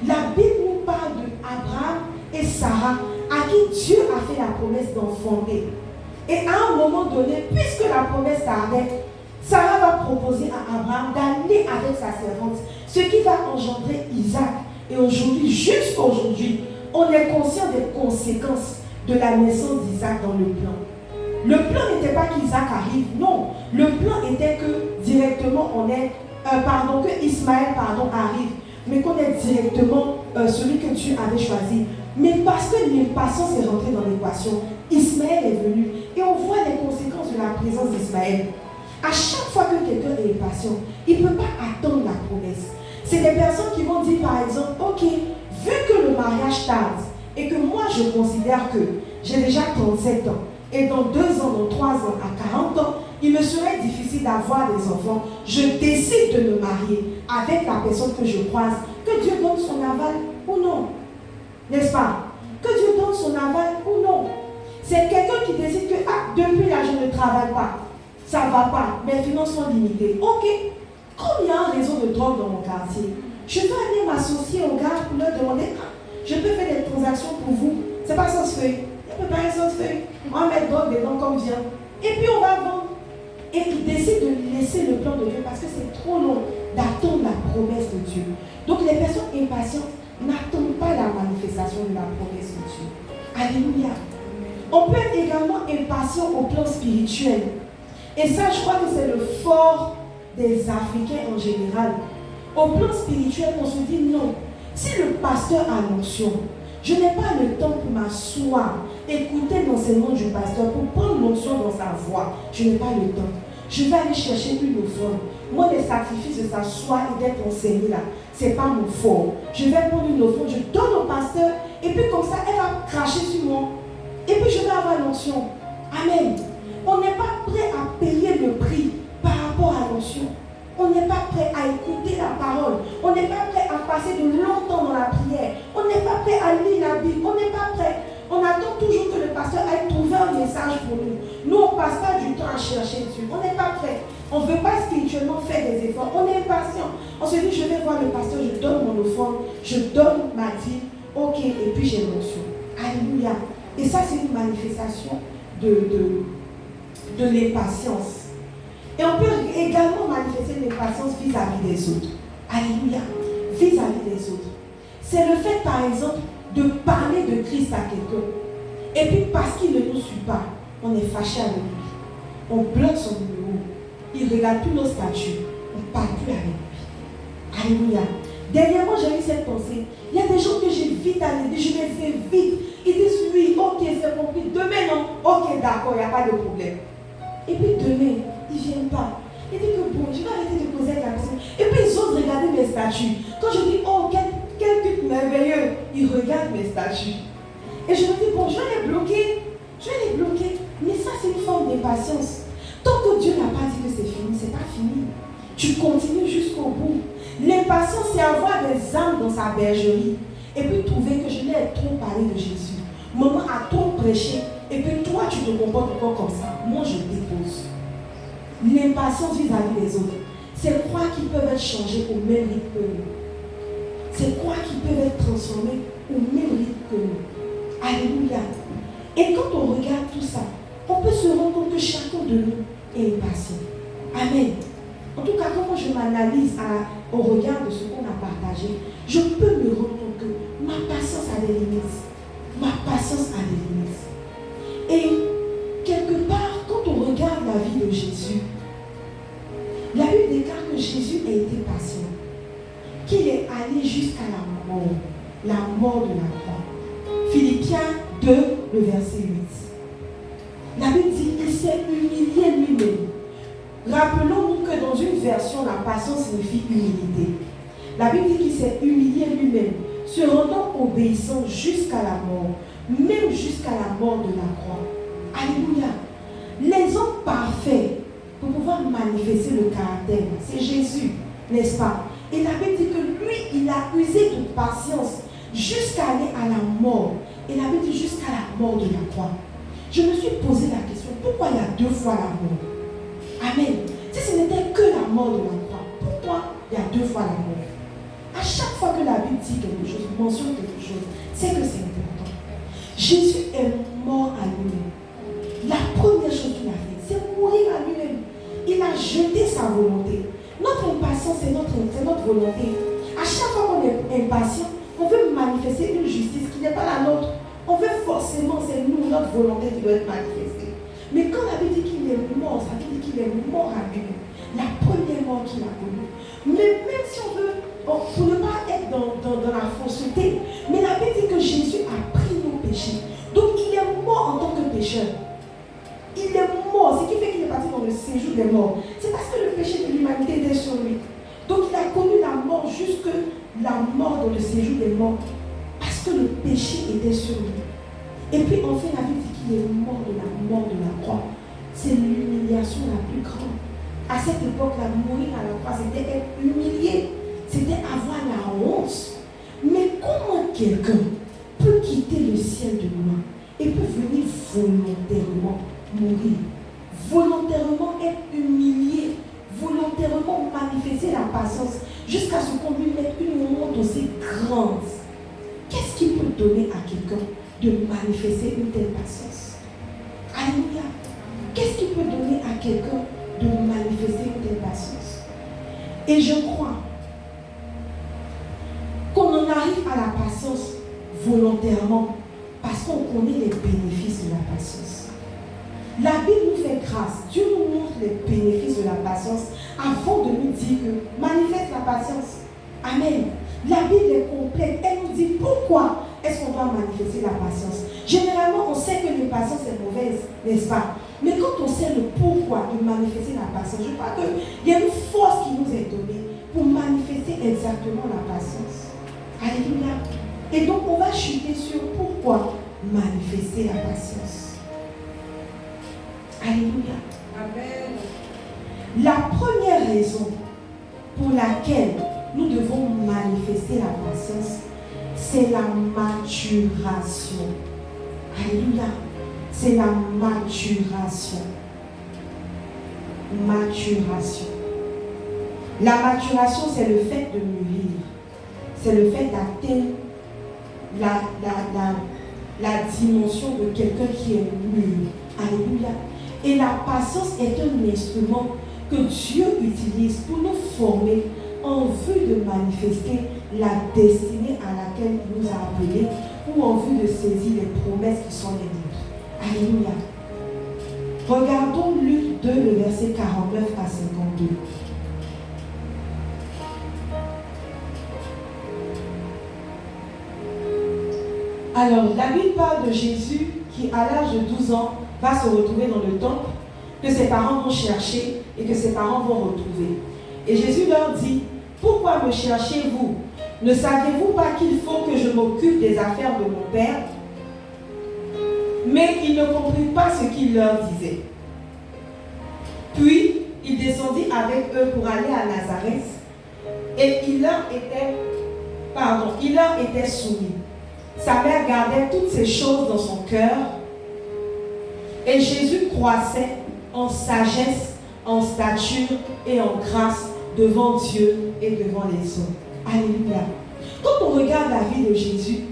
[SPEAKER 1] La Bible nous parle d'Abraham et Sarah, à qui Dieu a fait la promesse d'enfanter. Et à un moment donné, puisque la promesse s'arrête, Sarah va proposer à Abraham d'aller avec sa servante, ce qui va engendrer Isaac. Et aujourd'hui, jusqu'à aujourd'hui, on est conscient des conséquences de la naissance d'Isaac dans le plan. Le plan n'était pas qu'Isaac arrive, non. Le plan était que directement que Ismaël arrive, mais qu'on ait directement celui que Dieu avait choisi. Mais parce que l'impatience est rentrée dans l'équation, Ismaël est venu et on voit les conséquences de la présence d'Ismaël. À chaque fois que quelqu'un est impatient, il ne peut pas attendre la promesse. C'est des personnes qui vont dire par exemple, ok, vu que le mariage tarde et que moi je considère que j'ai déjà 37 ans et dans 2 ans, dans 3 ans, à 40 ans, il me serait difficile d'avoir des enfants, je décide de me marier avec la personne que je croise, que Dieu donne son aval ou non. N'est-ce pas? Que Dieu donne son aval ou non. C'est quelqu'un qui décide que depuis là je ne travaille pas, ça ne va pas, mes finances sont limitées. Ok, comme il y a un réseau de drogue dans mon quartier, je vais aller m'associer aux gars pour leur demander, je peux faire des transactions pour vous. C'est pas sans feuille. Il peut pas être sans feuille. On va mettre drogue dedans comme vient. Et puis on va vendre. Et il décide de laisser le plan de Dieu parce que c'est trop long d'attendre la promesse de Dieu. Donc les personnes impatientes n'attendent pas la manifestation de la promesse de Dieu. Alléluia. On peut être également impatient au plan spirituel. Et ça, je crois que c'est le fort des Africains en général. Au plan spirituel, on se dit non. Si le pasteur a l'onction, je n'ai pas le temps pour m'asseoir, écouter l'enseignement du pasteur, pour prendre l'onction dans sa voix. Je n'ai pas le temps. Je vais aller chercher une offrande. Moi, les sacrifices de s'asseoir et d'être enseigné là, ce n'est pas mon fort. Je vais prendre une offrande, je donne au pasteur, et puis comme ça, elle va cracher sur moi. Et puis je vais avoir l'onction. Amen. On n'est pas prêt à payer le prix par rapport à l'onction. On n'est pas prêt à écouter la parole. On n'est pas prêt à passer de longtemps dans la prière. On n'est pas prêt à lire la Bible. On n'est pas prêt. On attend toujours que le pasteur aille trouver un message pour nous. Nous, on ne passe pas du temps à chercher Dieu. On n'est pas prêt. On ne veut pas spirituellement faire des efforts. On est impatient. On se dit, je vais voir le pasteur, je donne mon offrande, je donne ma dîme. Ok, et puis j'ai l'onction. Alléluia. Et ça, c'est une manifestation de l'impatience. Et on peut également manifester l'impatience vis-à-vis des autres. Alléluia. Vis-à-vis des autres. C'est le fait, par exemple, de parler de Christ à quelqu'un. Et puis parce qu'il ne nous suit pas, on est fâché avec lui. On bloque son numéro. Il ne regarde plus nos statuts. On ne parle plus avec lui. Alléluia. Dernièrement, j'ai eu cette pensée. Il y a des gens que j'ai vite allé, je les fais vite. Ils disent oui, ok, c'est compris. Demain, non. Ok, d'accord, il n'y a pas de problème. Et puis demain, ils ne viennent pas. Ils disent que bon, je vais arrêter de poser la question. Et puis ils osent regarder mes statuts. Quand je dis, oh, quel culte merveilleux, ils regardent mes statuts. Et je me dis, bon, je vais les bloquer. Je vais les bloquer. Mais ça, c'est une forme d'impatience. Tant que Dieu n'a pas dit que c'est fini, c'est pas fini. Tu continues jusqu'au bout. L'impatience, c'est avoir des âmes dans sa bergerie. Et puis trouver que je l'ai trop parlé de Jésus. Maman a trop prêché. Et puis toi, tu te comportes encore comme ça. Moi, je dépose. L'impatience vis-à-vis des autres, c'est croire qu'ils peuvent être changés au même rythme que nous. C'est croire qu'ils peuvent être transformés au même rythme que nous. Alléluia. Et quand on regarde tout ça, on peut se rendre compte que chacun de nous est impatient. Amen. En tout cas, quand je m'analyse au regard de ce qu'on a partagé, je peux me rendre compte que ma patience a des limites. Ma patience a des limites. Et quelque part, quand on regarde la vie de Jésus, la Bible déclare que Jésus a été patient, qu'il est allé jusqu'à la mort de la croix. Philippiens 2, le verset 8. La Bible dit qu'il s'est humilié lui-même. Rappelons-nous que dans une version, la patience signifie humilité. La Bible dit qu'il s'est humilié lui-même, se rendant obéissant jusqu'à la mort, même jusqu'à la mort de la croix. Alléluia. Les hommes parfaits, pour pouvoir manifester le caractère, c'est Jésus, n'est-ce pas? Et la Bible dit que lui, il a usé de patience jusqu'à aller à la mort. Et la Bible dit jusqu'à la mort de la croix. Je me suis posé la question, pourquoi il y a deux fois la mort? Amen. Si ce n'était que la mort de la croix, pourquoi il y a deux fois la mort? À chaque fois que la Bible dit quelque chose, mentionne quelque chose, c'est que c'est important. Jésus est mort à lui-même. La première chose qu'il a fait, c'est mourir à lui-même. Il a jeté sa volonté. Notre impatience, c'est notre volonté. À chaque fois qu'on est impatient, on veut manifester une justice qui n'est pas la nôtre. On veut forcément, c'est nous, notre volonté qui doit être manifestée. Mais quand la Bible dit qu'il est mort, ça veut dire qu'il est mort à lui-même. La première mort qu'il a connue. Mais même si on veut, pour ne pas être dans la fausseté, mais la Bible dit que Jésus a pris nos péchés. Donc il est mort en tant que pécheur. Il est mort, ce qui fait qu'il est parti dans le séjour des morts. C'est parce que le péché de l'humanité était sur lui. Donc il a connu la mort jusque la mort dans le séjour des morts. Parce que le péché était sur lui. Et puis enfin la Bible dit qu'il est mort de la mort de la croix. C'est l'humiliation la plus grande. À cette époque-là, mourir à la croix, c'était être humilié. C'était avoir la honte. Mais comment quelqu'un peut quitter le ciel de loin et peut venir volontairement mourir, volontairement être humilié, volontairement manifester la patience jusqu'à ce qu'on lui mette une honte aussi grande? Qu'est-ce qui peut donner à quelqu'un de manifester une telle patience? Alléluia. Qu'est-ce qui peut donner à quelqu'un de manifester une telle patience? Et je crois qu'on en arrive à la patience volontairement parce qu'on connaît les bénéfices de la patience. La Bible nous fait grâce. Dieu nous montre les bénéfices de la patience avant de nous dire que manifeste la patience. Amen. La Bible est complète. Elle nous dit pourquoi est-ce qu'on doit manifester la patience. Généralement, on sait que l'impatience est mauvaise, n'est-ce pas? Mais quand on sait le pourquoi de manifester la patience, je crois qu'il y a une force qui nous est donnée pour manifester exactement la patience. Alléluia. Et donc, on va chuter sur pourquoi manifester la patience. Alléluia. Amen. La première raison pour laquelle nous devons manifester la patience, c'est la maturation. Alléluia. C'est la maturation. Maturation. La maturation, c'est le fait de mûrir. C'est le fait d'atteindre la dimension de quelqu'un qui est mûr. Alléluia. Et la patience est un instrument que Dieu utilise pour nous former en vue de manifester la destinée à laquelle il nous a appelés ou en vue de saisir les promesses qui sont les nôtres. Alléluia. Regardons Luc 2, le verset 49 à 52. Alors, la Bible parle de Jésus qui, à l'âge de 12 ans, va se retrouver dans le temple, que ses parents vont chercher et que ses parents vont retrouver. Et Jésus leur dit, « Pourquoi me cherchez-vous? Ne saviez-vous pas qu'il faut que je m'occupe des affaires de mon Père ?» Mais ils ne comprirent pas ce qu'il leur disait. Puis, il descendit avec eux pour aller à Nazareth et il leur était soumis. Sa mère gardait toutes ces choses dans son cœur et Jésus croissait en sagesse, en stature et en grâce devant Dieu et devant les hommes. Alléluia. Quand on regarde la vie de Jésus,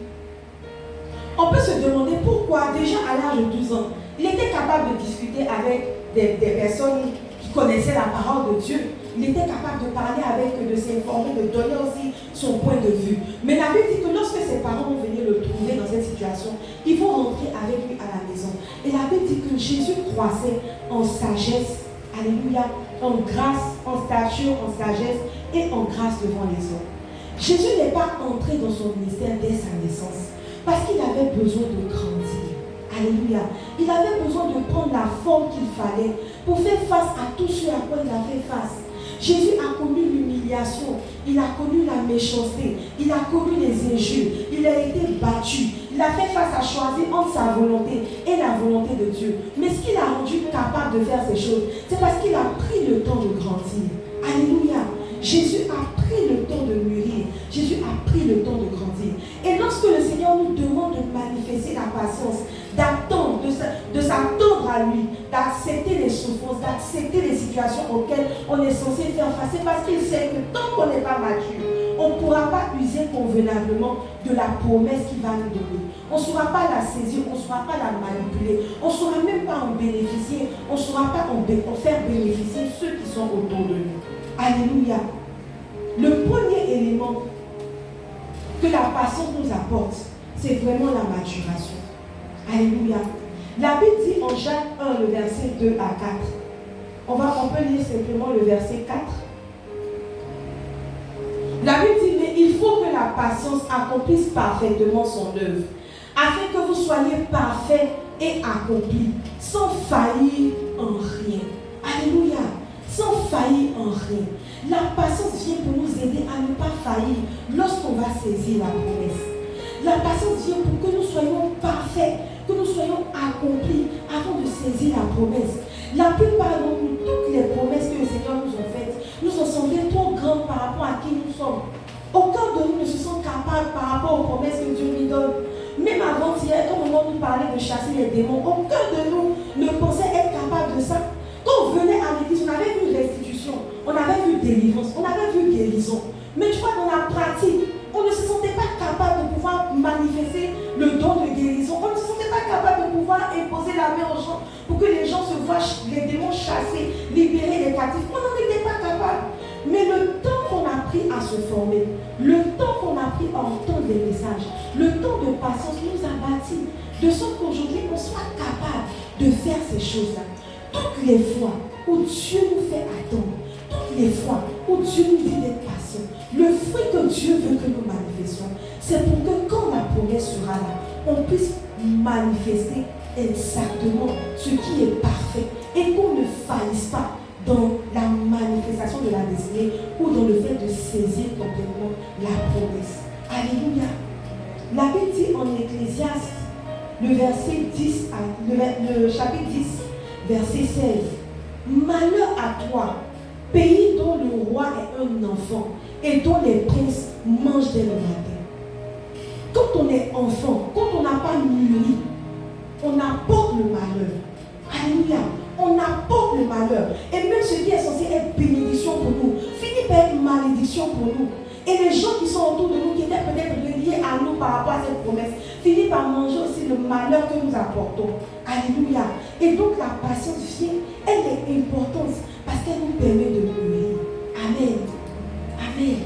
[SPEAKER 1] on peut se demander pourquoi, déjà à l'âge de 12 ans, il était capable de discuter avec des personnes qui connaissaient la parole de Dieu. Il était capable de parler avec eux, de s'informer, de donner aussi son point de vue. Mais la Bible dit que lorsque ses parents vont venir le trouver dans cette situation, ils vont rentrer avec lui à la maison. Et la Bible dit que Jésus croissait en sagesse, alléluia, en grâce, en stature, en sagesse et en grâce devant les hommes. Jésus n'est pas entré dans son ministère dès sa naissance parce qu'il avait besoin de grandir. Alléluia. Il avait besoin de prendre la forme qu'il fallait pour faire face à tout ce à quoi il a fait face. Jésus a connu l'humiliation, il a connu la méchanceté, il a connu les injures, il a été battu, il a fait face à choisir entre sa volonté et la volonté de Dieu. Mais ce qui l'a rendu capable de faire ces choses, c'est parce qu'il a pris le temps de grandir. Alléluia. Jésus a pris le temps de mûrir. Jésus a pris le temps de grandir. Et lorsque le Seigneur nous demande de manifester la patience, d'attendre, de s'attendre à lui, d'accepter les souffrances, d'accepter les situations auxquelles on est censé faire face, c'est parce qu'il sait que tant qu'on n'est pas mature, on ne pourra pas user convenablement de la promesse qu'il va nous donner. On ne saura pas la saisir, on ne saura pas la manipuler, on ne saura même pas en bénéficier, on ne saura pas en faire bénéficier ceux qui sont autour de nous. Alléluia. Le premier élément que la patience nous apporte, c'est vraiment la maturation. Alléluia. La Bible dit en Jacques 1, le verset 2 à 4. On peut lire simplement le verset 4. La Bible dit, mais il faut que la patience accomplisse parfaitement son œuvre, afin que vous soyez parfaits et accomplis, sans faillir en rien. Alléluia. Sans faillir en rien. La patience vient pour nous aider à ne pas faillir lorsqu'on va saisir la promesse. La patience vient pour que nous soyons parfaits, que nous soyons accomplis avant de saisir la promesse. La plupart d'entre nous, toutes les promesses que le Seigneur nous a faites, nous ont semblé trop grandes par rapport à qui nous sommes. Aucun de nous ne se sent capable par rapport aux promesses que Dieu lui donne. Même avant-hier, quand on nous parlait de chasser les démons, aucun de nous ne pensait être capable de ça. Quand on venait à l'église, on avait vu restitution, on avait vu délivrance, on avait vu guérison. Mais tu vois, dans la pratique, on ne se sentait pas capable de pouvoir manifester le don de guérison. On ne se sentait pas capable de pouvoir imposer la main aux gens pour que les gens se voient les démons chassés, libérer les captifs. On n'en était pas capable. Mais le temps qu'on a pris à se former, le temps qu'on a pris à entendre les messages, le temps de patience nous a bâtis, de sorte qu'aujourd'hui, on soit capable de faire ces choses-là. Toutes les fois où Dieu nous fait attendre, toutes les fois où Dieu nous dit d'être patient, le fruit que Dieu veut que nous manifestions, c'est pour que quand la promesse sera là, on puisse manifester exactement ce qui est parfait et qu'on ne faillisse pas dans la manifestation de la destinée ou dans le fait de saisir complètement la promesse. Alléluia. La Bible dit en Ecclésiaste, le chapitre 10, verset 16. Malheur à toi, pays dont le roi est un enfant et dont les princes mangent dès le matin. Quand on est enfant, quand on n'a pas mûri, on apporte le malheur. Alléluia. On apporte le malheur. Et même ce qui est censé être bénédiction pour nous, finit par être malédiction pour nous. Et les gens qui sont autour de nous, qui étaient peut-être reliés à nous par rapport à cette promesse, finissent par manger aussi le malheur que nous apportons. Alléluia. Et donc la patience vient, elle est importante parce qu'elle nous permet de mûrir. Amen. Amen.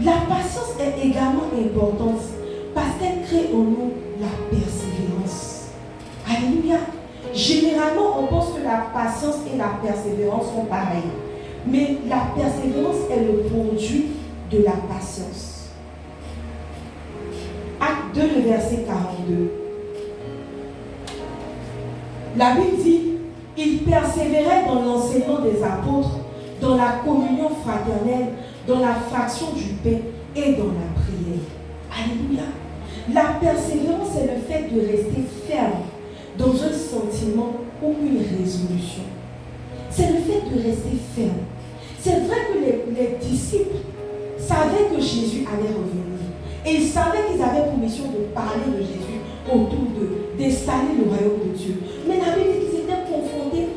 [SPEAKER 1] La patience est également importante parce qu'elle crée en nous la persévérance. Alléluia. Généralement, on pense que la patience et la persévérance sont pareilles. Mais la persévérance est le produit de la patience. Acte 2, le verset 42. La Bible dit, il persévérait dans l'enseignement des apôtres, dans la communion fraternelle, dans la fraction du pain et dans la prière. Alléluia. La persévérance, c'est le fait de rester ferme dans un sentiment ou une résolution. C'est le fait de rester ferme. C'est vrai que les disciples savaient que Jésus allait revenir. Et ils savaient qu'ils avaient pour mission de parler de Jésus autour d'eux, d'installer le royaume de Dieu. Mais la Bible dit qu'ils étaient confrontés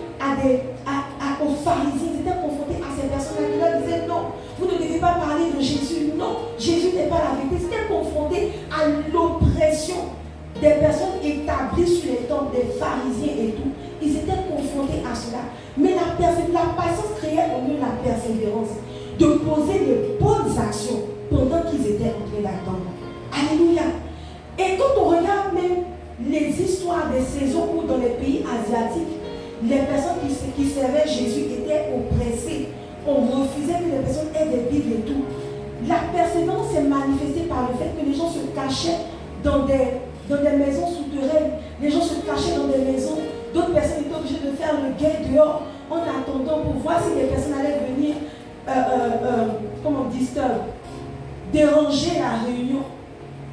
[SPEAKER 1] aux pharisiens, ils étaient confrontés à ces personnes-là qui leur disaient non, vous ne devez pas parler de Jésus, non, Jésus n'est pas la vérité. Ils étaient confrontés à l'oppression des personnes établies sur les temples, des pharisiens et tout. Ils étaient confrontés à cela. Mais la patience créait en eux la persévérance de poser les bonnes actions pendant qu'ils étaient en train d'attendre. Alléluia. Et quand on regarde même les histoires des saisons où dans les pays asiatiques, les personnes qui servaient Jésus étaient oppressées. On refusait que les personnes aient des Bibles et tout. La persévérance s'est manifestée par le fait que les gens se cachaient dans des maisons souterraines. Les gens se cachaient dans des maisons. D'autres personnes étaient obligées de faire le guet dehors en attendant pour voir si les personnes allaient venir déranger la réunion.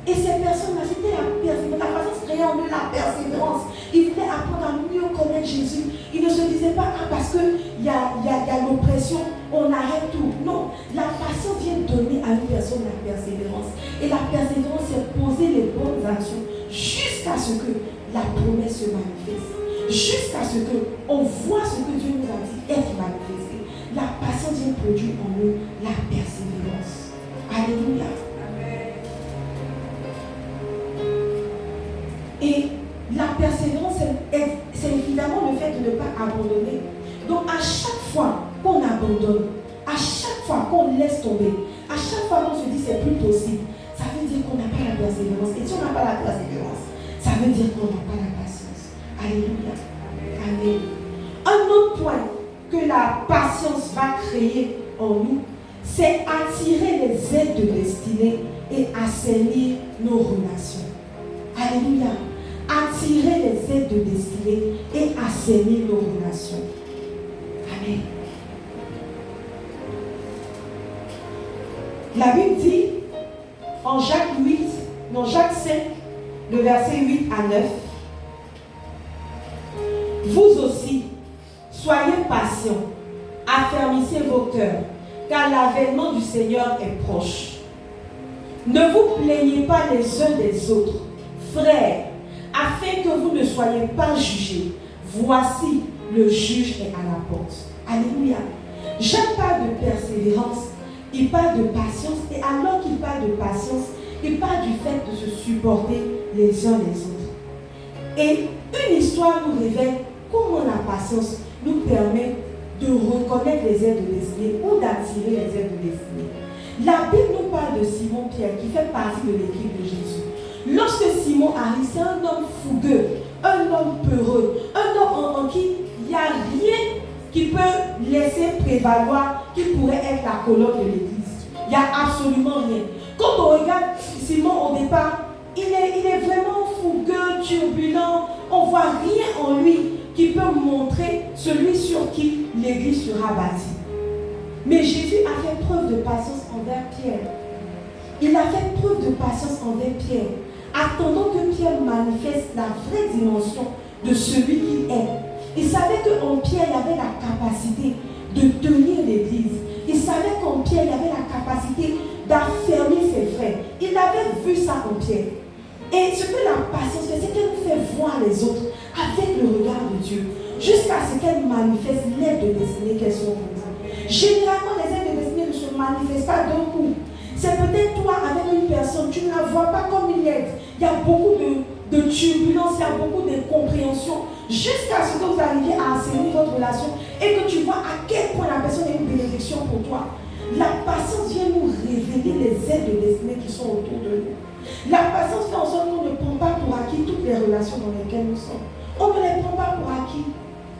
[SPEAKER 1] Et ces personnes-là, c'était la persévérance. La patience créait en eux la persévérance. Ils voulaient apprendre à mieux connaître Jésus. Ils ne se disaient pas, parce qu'il y a l'oppression, on arrête tout. Non, la patience vient donner à une personne la persévérance. Et la persévérance, c'est poser les bonnes actions jusqu'à ce que la promesse se manifeste. Jusqu'à ce qu'on voit ce que Dieu nous a dit être manifesté. La patience vient produire en nous la persévérance. Alléluia. Et la persévérance, c'est évidemment le fait de ne pas abandonner. Donc à chaque fois qu'on abandonne, à chaque fois qu'on laisse tomber, à chaque fois qu'on se dit c'est plus possible, ça veut dire qu'on n'a pas la persévérance. Et si on n'a pas la persévérance, ça veut dire qu'on n'a pas la patience. Alléluia. Amen. Un autre point que la patience va créer en nous, c'est attirer les aides de destinée et assainir nos relations. Alléluia. Attirer les aides de destinée et assainir nos relations. Amen. La Bible dit en Jacques 5, le verset 8 à 9, vous aussi, soyez patients, affermissez vos cœurs, car l'avènement du Seigneur est proche. Ne vous plaignez pas les uns des autres, frères, afin que vous ne soyez pas jugés. Voici, le juge est à la porte. Alléluia. Jacques parle de persévérance, il parle de patience, et alors qu'il parle de patience, il parle du fait de se supporter les uns les autres. Et une histoire nous révèle comment la patience nous permet de reconnaître les aides de destinée ou d'attirer les aides de destinée. La Bible nous parle de Simon-Pierre qui fait partie de l'équipe de Jésus. Lorsque Simon arrive, c'est un homme fougueux, un homme peureux, un homme en qui il n'y a rien qui peut laisser prévaloir qu'il pourrait être la colonne de l'église. Il n'y a absolument rien. Quand on regarde Simon au départ, il est vraiment fougueux, turbulent, on ne voit rien en lui qui peut montrer celui sur qui l'église sera bâtie. Mais Jésus a fait preuve de patience envers Pierre. Il a fait preuve de patience envers Pierre, attendant que Pierre manifeste la vraie dimension de celui qu'il est. Il savait qu'en Pierre, il y avait la capacité de tenir l'église. Il savait qu'en Pierre, il y avait la capacité d'affermir ses frères. Il avait vu ça en Pierre. Et ce que la patience fait, c'est qu'elle nous fait voir les autres avec le regard de Dieu, jusqu'à ce qu'elle manifeste l'aide de destinée qu'elles sont pour nous. Généralement, les aides de destinée ne se manifestent pas d'un coup. C'est peut-être toi avec une personne, tu ne la vois pas comme une aide. Il y a beaucoup de turbulence, il y a beaucoup d'incompréhension, jusqu'à ce que vous arriviez à assainir votre relation et que tu vois à quel point la personne est une bénédiction pour toi. La patience vient nous révéler les aides de destinée qui sont autour de nous. La patience fait en sorte qu'on ne prend pas pour acquis toutes les relations dans lesquelles nous sommes. On ne les prend pas pour acquis.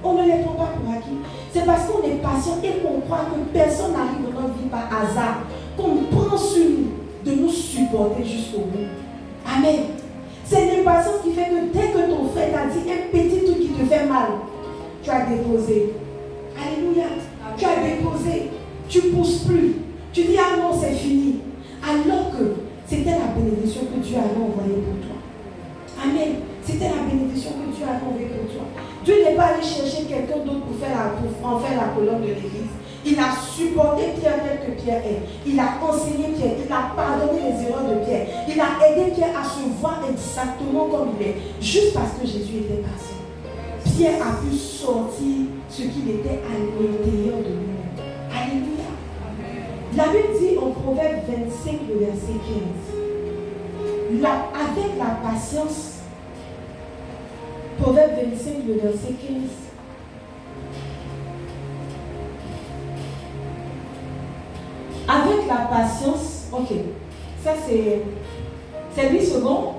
[SPEAKER 1] On ne les prend pas pour acquis. C'est parce qu'on est patient et qu'on croit que personne n'arrive dans notre vie par hasard, qu'on prend sur nous de nous supporter jusqu'au bout. Amen. C'est une patience qui fait que dès que ton frère t'a dit un petit truc qui te fait mal, tu as déposé. Alléluia. Tu as déposé. Tu ne pousses plus. Tu dis ah non, c'est fini. Alors que c'était la bénédiction que Dieu avait envoyée pour toi. Amen. C'était la bénédiction que Dieu avait envoyée pour toi. Dieu n'est pas allé chercher quelqu'un d'autre pour en faire la colonne de l'église. Il a supporté Pierre tel que Pierre est. Il a enseigné Pierre. Il a pardonné les erreurs de Pierre. Il a aidé Pierre à se voir exactement comme il est. Juste parce que Jésus était patient. Pierre a pu sortir ce qu'il était à l'intérieur de lui-même. Alléluia. La Bible dit en Proverbe 25, le verset 15. Avec la patience, Proverbe 25, le verset 15. Avec la patience, ok, ça c'est 8 secondes.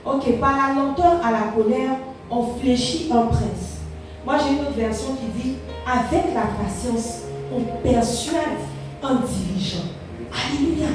[SPEAKER 1] Ok, par la lenteur à la colère, on fléchit un prince. Moi j'ai une autre version qui dit, avec la patience, on persuade un dirigeant. Alléluia.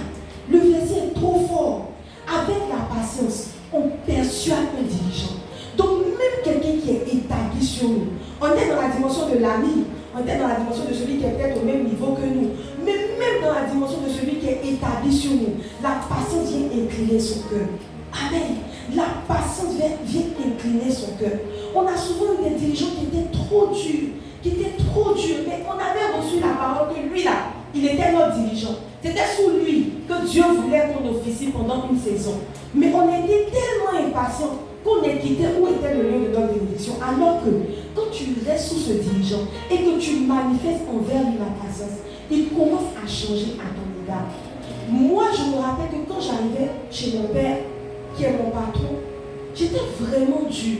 [SPEAKER 1] Le verset est trop fort. Avec la patience, on persuade un dirigeant. Donc même quelqu'un qui est établi sur nous, on est dans la dimension de l'ami, on est dans la dimension de celui qui est peut-être au même niveau que nous, mais même dans la dimension de celui qui est établi sur nous, la patience vient incliner son cœur. Amen. La patience vient incliner son cœur. On a souvent eu des dirigeants qui étaient trop durs, mais on avait reçu la parole que lui là, il était notre dirigeant. C'était sous lui que Dieu voulait qu'on officie pendant une saison. Mais on était tellement impatients qu'on ait quitté où était le lieu de notre bénédiction. Alors que quand tu restes sous ce dirigeant et que tu manifestes envers lui la patience, il commence à changer à ton égard. Moi, je me rappelle que quand j'arrivais chez mon père, qui est mon patron, j'étais vraiment dur.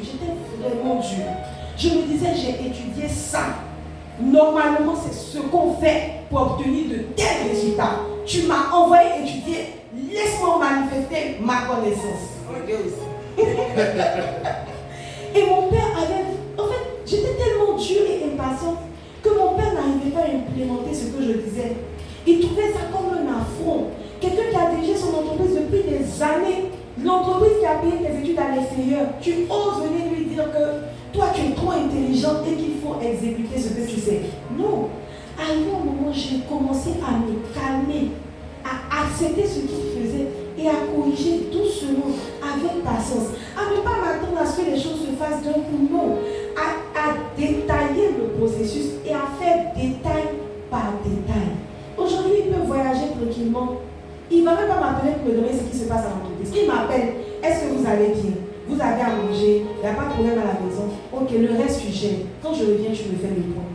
[SPEAKER 1] Je me disais, j'ai étudié ça. Normalement, c'est ce qu'on fait pour obtenir de tels résultats. Tu m'as envoyé étudier, laisse-moi manifester ma connaissance. Et mon père avait... En fait, j'étais tellement dure et impatiente que mon père n'arrivait pas à implémenter ce que je disais. Il trouvait ça comme un affront. Quelqu'un qui a dirigé son entreprise depuis des années, l'entreprise qui a payé tes études à l'extérieur, tu oses venir lui dire que toi tu es trop intelligente et qu'il faut exécuter ce que tu sais. Non. Arrivé au moment où j'ai commencé à me calmer, à accepter ce qu'il faisait et à corriger doucement, avec patience. À ne pas m'attendre à ce que les choses se fassent d'un coup, non. À détailler le processus et à faire détail par détail. Aujourd'hui, il peut voyager tranquillement. Il ne va même pas m'appeler pour me demander ce qui se passe à l'entreprise. Il m'appelle, est-ce que vous allez bien? Vous avez à manger, il n'y a pas de problème à la maison. Ok, le reste tu gères. Quand je reviens, tu me fais le point.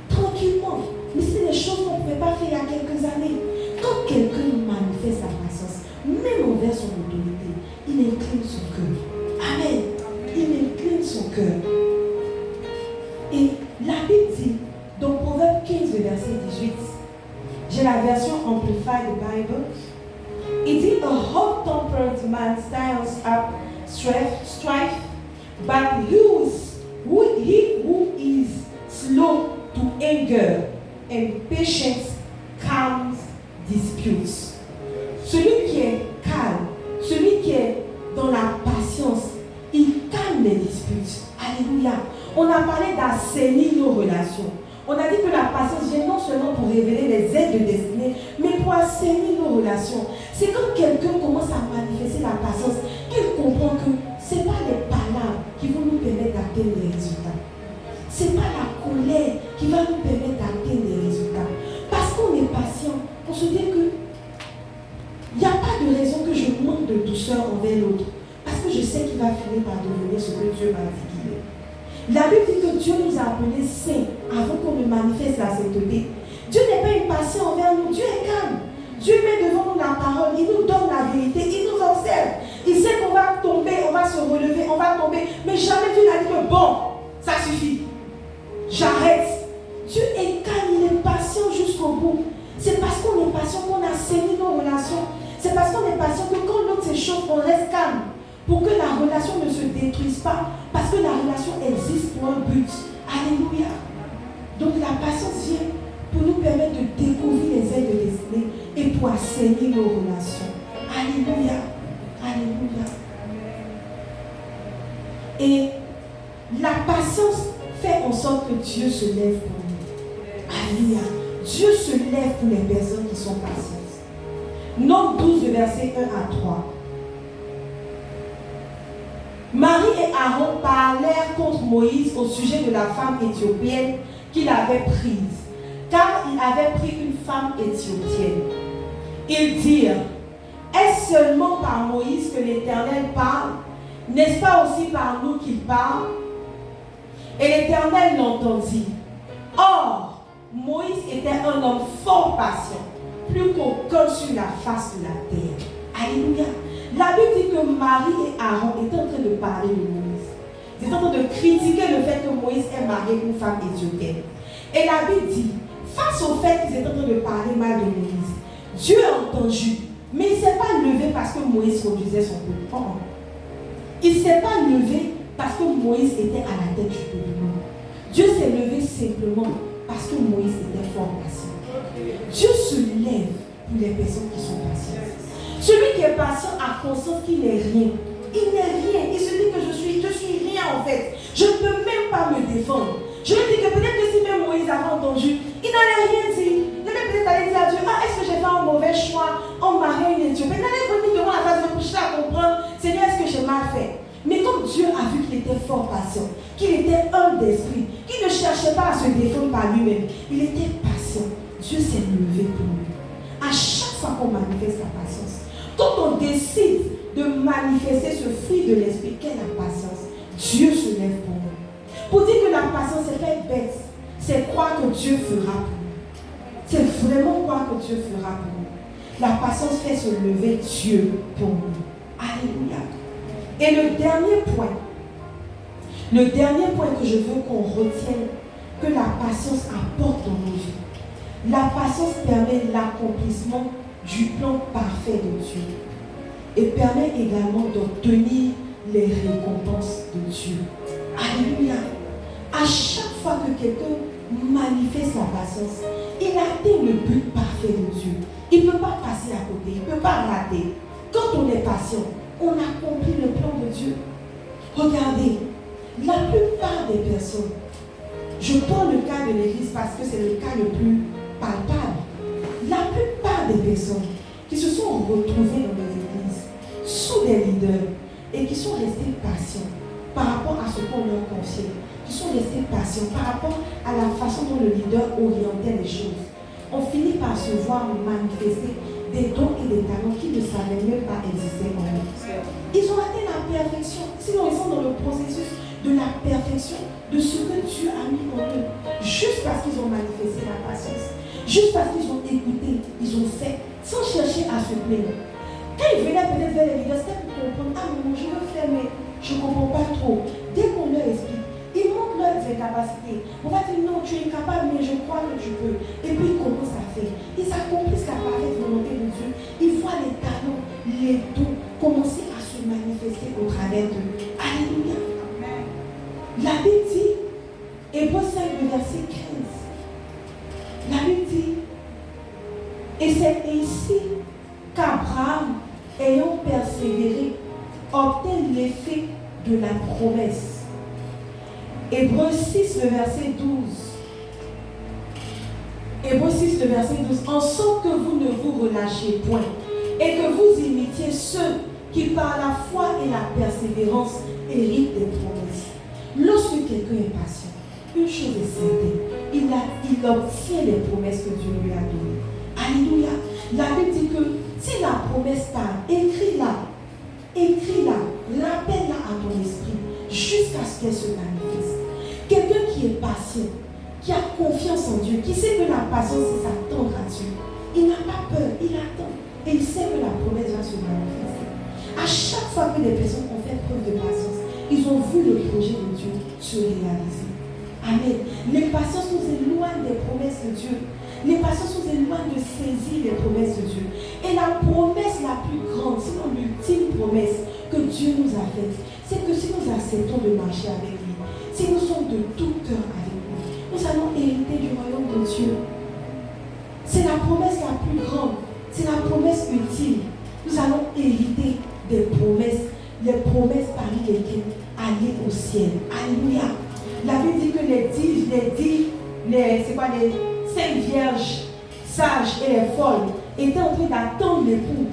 [SPEAKER 1] Tranquillement. Mais c'est des choses qu'on ne pouvait pas faire il y a quelques années. Quand quelqu'un manifeste la patience, même envers son autorité, il incline son cœur. Amen. Il incline son cœur. Et la Bible dit, dans Proverbe 15, verset 18, j'ai la version Amplified Bible, il dit, a hot-tempered man stirs up strife, but he who is slow to anger and patient calms disputes. Celui qui est calme, celui qui est dans la patience, il calme les disputes. Alléluia. On a parlé d'assainir nos relations. On a dit que la patience vient non seulement pour révéler les aides de destinée, mais pour assainir nos relations. C'est quand quelqu'un commence à manifester la patience qu'il comprend que ce n'est pas les palabres qui vont nous permettre d'atteindre les résultats. Ce n'est pas la colère qui va nous permettre d'atteindre les résultats. Parce qu'on est patient, on se dit que il n'y a pas de raison que je manque de douceur envers l'autre. Parce que je sais qu'il va finir par devenir ce que Dieu m'a dit qu'il est. La Bible dit que Dieu nous a appelés saints avant qu'on ne manifeste la sainteté. Dieu n'est pas impatient envers nous, Dieu est calme. Dieu met devant nous la parole, il nous donne la vérité, il nous observe. Il sait qu'on va tomber, on va se relever, on va tomber. Mais jamais Dieu n'a dit que bon, ça suffit. J'arrête. Dieu est calme, il est patient jusqu'au bout. C'est parce qu'on est patient qu'on assainit nos relations. C'est parce qu'on est patient que quand l'autre s'échauffe, on reste calme. Pour que la relation ne se détruise pas. Parce que la relation existe pour un but. Alléluia. Donc la patience vient pour nous permettre de découvrir les ailes de destinée et pour assainir nos relations. Alléluia. Alléluia. Et la patience fait en sorte que Dieu se lève pour nous. Alléluia. Dieu se lève pour les personnes qui sont patientes. Nombre 12, verset 1 à 3. Marie et Aaron parlèrent contre Moïse au sujet de la femme éthiopienne qu'il avait prise, car il avait pris une femme éthiopienne. Ils dirent, est-ce seulement par Moïse que l'Éternel parle? N'est-ce pas aussi par nous qu'il parle? Et l'Éternel l'entendit. Or, Moïse était un homme fort patient, plus qu'aucun sur la face de la terre. Alléluia. La Bible dit que Marie et Aaron étaient en train de parler de Moïse. Ils étaient en train de critiquer le fait que Moïse ait marié une femme éthiopienne. Et la Bible dit, face au fait qu'ils étaient en train de parler mal de Moïse, Dieu a entendu, mais il ne s'est pas levé parce que Moïse conduisait son peuple. Oh. Il ne s'est pas levé parce que Moïse était à la tête du peuple. Dieu s'est levé simplement parce que Moïse était fort patient. Dieu se lève pour les personnes qui sont patientes. Celui qui est patient a conscience qu'il n'est rien. Il n'est rien. Il se dit que je suis rien en fait. Je ne peux même pas me défendre. Je me dis que peut-être que si même Moïse avait entendu, il n'allait rien dire. Il allait peut-être aller dire à Dieu, est-ce que j'ai fait un mauvais choix en mariant une Éthiopie? Il allait venir devant la face de coucher à comprendre, Seigneur, est-ce que j'ai mal fait? Mais comme Dieu a vu qu'il était fort patient, qu'il était humble d'esprit, qu'il ne cherchait pas à se défendre par lui-même, il était patient. Dieu s'est levé pour lui. À chaque fois qu'on manifeste la patience, quand on décide de manifester ce fruit de l'esprit qu'est la patience, Dieu se lève pour nous. Pour dire que la patience, c'est pas être bête, c'est croire que Dieu fera pour nous. C'est vraiment croire que Dieu fera pour nous. La patience fait se lever Dieu pour nous. Alléluia. Et le dernier point que je veux qu'on retienne, que la patience apporte dans nos vies. La patience permet l'accomplissement du plan parfait de Dieu et permet également d'obtenir les récompenses de Dieu. Alléluia. À chaque fois que quelqu'un manifeste la patience, il atteint le but parfait de Dieu. Il ne peut pas passer à côté, il ne peut pas rater. Quand on est patient, on accomplit le plan de Dieu. Regardez, la plupart des personnes, je prends le cas de l'église parce que c'est le cas le plus palpable. La plupart des personnes qui se sont retrouvées dans les églises sous des leaders et qui sont restés patients par rapport à ce qu'on leur confiait, qui sont restés patients par rapport à la façon dont le leader orientait les choses, on finit par se voir manifester des dons et des talents qui ne savaient même pas exister en eux. Ils ont atteint la perfection, sinon ils sont dans le processus de la perfection de ce que Dieu a mis en eux, juste parce qu'ils ont manifesté la patience, juste parce qu'ils ont écouté, ils ont fait, sans chercher à se plaindre. Quand ils venaient peut-être vers les leaders, c'était pour comprendre, ah non, je veux faire, mais je ne comprends pas trop. Dès qu'on leur explique, ils montrent leurs incapacités. On va dire, non, tu es incapable, mais je crois que tu peux. Et puis ils commencent à faire. Ils accomplissent la parfaite volonté de Dieu. Ils voient les talents, les dons commencer à se manifester au travers d'eux. Alléluia. La Bible dit, Hébreux 5, verset 15. La Bible dit, et c'est ainsi qu'Abraham, ayant persévéré, obtint l'effet de la promesse. Hébreux 6, le verset 12. Hébreux 6, le verset 12. En sorte que vous ne vous relâchiez point et que vous imitiez ceux qui par la foi et la persévérance héritent des promesses. Lorsque quelqu'un est patient, une chose est certaine, il obtient les promesses que Dieu lui a données. Alléluia. La Bible dit que si la promesse tarde, écris-la, rappelle-la à ton esprit jusqu'à ce qu'elle se manifeste. Quelqu'un qui est patient, qui a confiance en Dieu, qui sait que la patience c'est s'attendre à Dieu, il n'a pas peur, il attend et il sait que la promesse va se manifester. À chaque fois que des personnes ont fait preuve de patience, ils ont vu le projet de Dieu se réaliser. Amen. L'impatience nous éloigne des promesses de Dieu. L'impatience nous éloigne de saisir les promesses de Dieu. Et la promesse la plus grande, sinon l'ultime promesse que Dieu nous a faite, c'est que si nous acceptons de marcher avec lui, si nous sommes de tout cœur avec lui, nous allons hériter du royaume de Dieu. C'est la promesse la plus grande, c'est la promesse ultime. Nous allons hériter des promesses, les promesses parmi lesquelles aller au ciel. Alléluia. La Bible dit que les 5 vierges sages et les folles étaient en train d'attendre l'époux.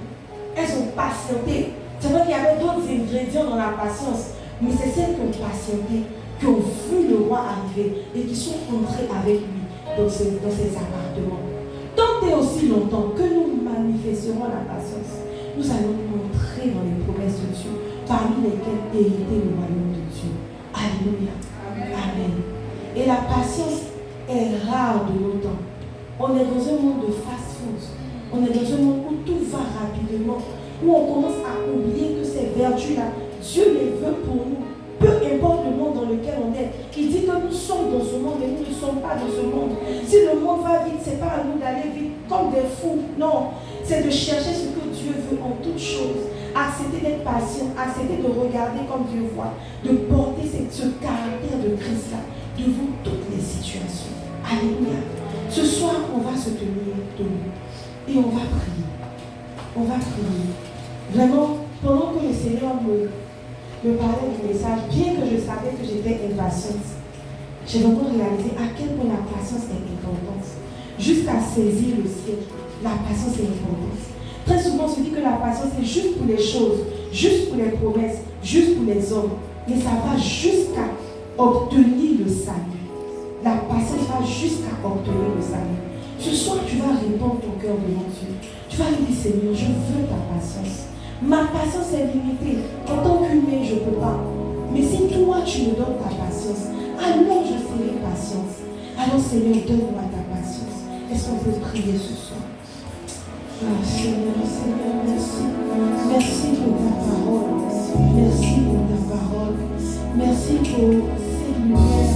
[SPEAKER 1] Elles ont patienté. C'est vrai qu'il y avait d'autres ingrédients dans la patience, mais c'est celles qui ont patienté, qui ont vu le roi arriver et qui sont entrées avec lui dans ses appartements. Tant et aussi longtemps que nous manifesterons la patience, nous allons entrer dans les promesses de Dieu, parmi lesquelles hériter le royaume de Dieu. Alléluia. Amen. Et la patience est rare de nos temps. On est dans un monde de fast-food. On est dans un monde où tout va rapidement, où on commence à oublier que ces vertus-là, Dieu les veut pour nous. Peu importe le monde dans lequel on est. Il dit que nous sommes dans ce monde, mais nous ne sommes pas dans ce monde. Si le monde va vite, ce n'est pas à nous d'aller vite comme des fous. Non, c'est de chercher ce que Dieu veut en toutes choses. Accepter d'être patient, accepter de regarder comme Dieu voit, de porter ce caractère de Christ-là devant toutes les situations. Alléluia. Ce soir, on va se tenir debout et on va prier. On va prier. Vraiment, pendant que le Seigneur me parlait du message, bien que je savais que j'étais impatiente, j'ai vraiment réalisé à quel point la patience est importante. Jusqu'à saisir le ciel, la patience est importante. Très souvent, on se dit que la patience est juste pour les choses, juste pour les promesses, juste pour les hommes. Mais ça va jusqu'à obtenir le salut. La patience va jusqu'à obtenir le salut. Ce soir, tu vas répandre ton cœur devant Dieu. Tu vas lui dire, Seigneur, je veux ta patience. Ma patience est limitée. En tant qu'humain, je ne peux pas. Mais si toi, tu me donnes ta patience, alors je serai patience. Alors, Seigneur, donne-moi ta patience. Est-ce qu'on peut prier ce soir? Ah, Seigneur, merci. Merci pour ta parole. Merci pour ta parole. Merci pour cette lumière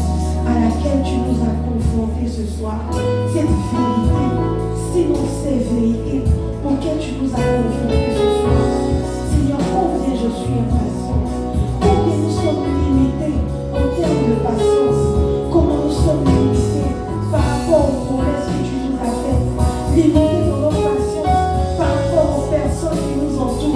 [SPEAKER 1] à laquelle tu nous as confrontés ce soir. Cette vérité, sinon ces vérités auxquelles tu nous as confrontés ce soir. Seigneur, combien je suis impatient. Combien nous sommes limités en termes de patience. Comment nous sommes limités par rapport aux promesses que tu nous as faites. Limités dans notre patience par rapport aux personnes qui nous entourent.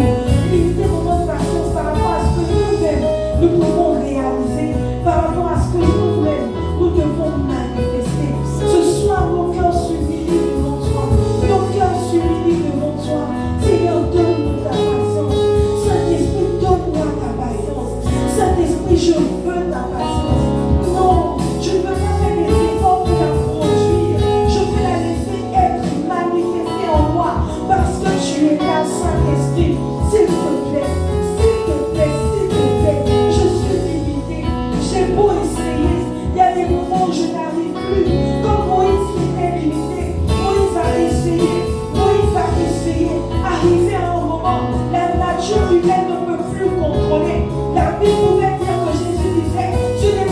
[SPEAKER 1] Limités dans notre patience par rapport à ce que nous-mêmes nous pouvons réaliser. Par rapport à ce que nous-mêmes nous devons manifester. Ce soir, nos cœurs s'humilient devant toi. Nos cœurs s'humilient devant toi. Seigneur, donne-nous ta patience. Saint-Esprit, donne-moi ta patience. Saint-Esprit, je veux ta patience. Non, je ne veux pas faire des efforts pour la produire. Je veux la laisser être manifestée en moi. Parce que tu es là, Saint-Esprit. S'il te plaît, s'il te plaît, s'il te plaît. Je suis limitée. J'ai beau essayer. Il y a des moments où je n'arrive plus. Comme Moïse qui était limité. Moïse a essayé. Arrivé à un moment, la nature humaine ne peut plus contrôler. La Bible pouvait dire que Jésus disait, tu n'es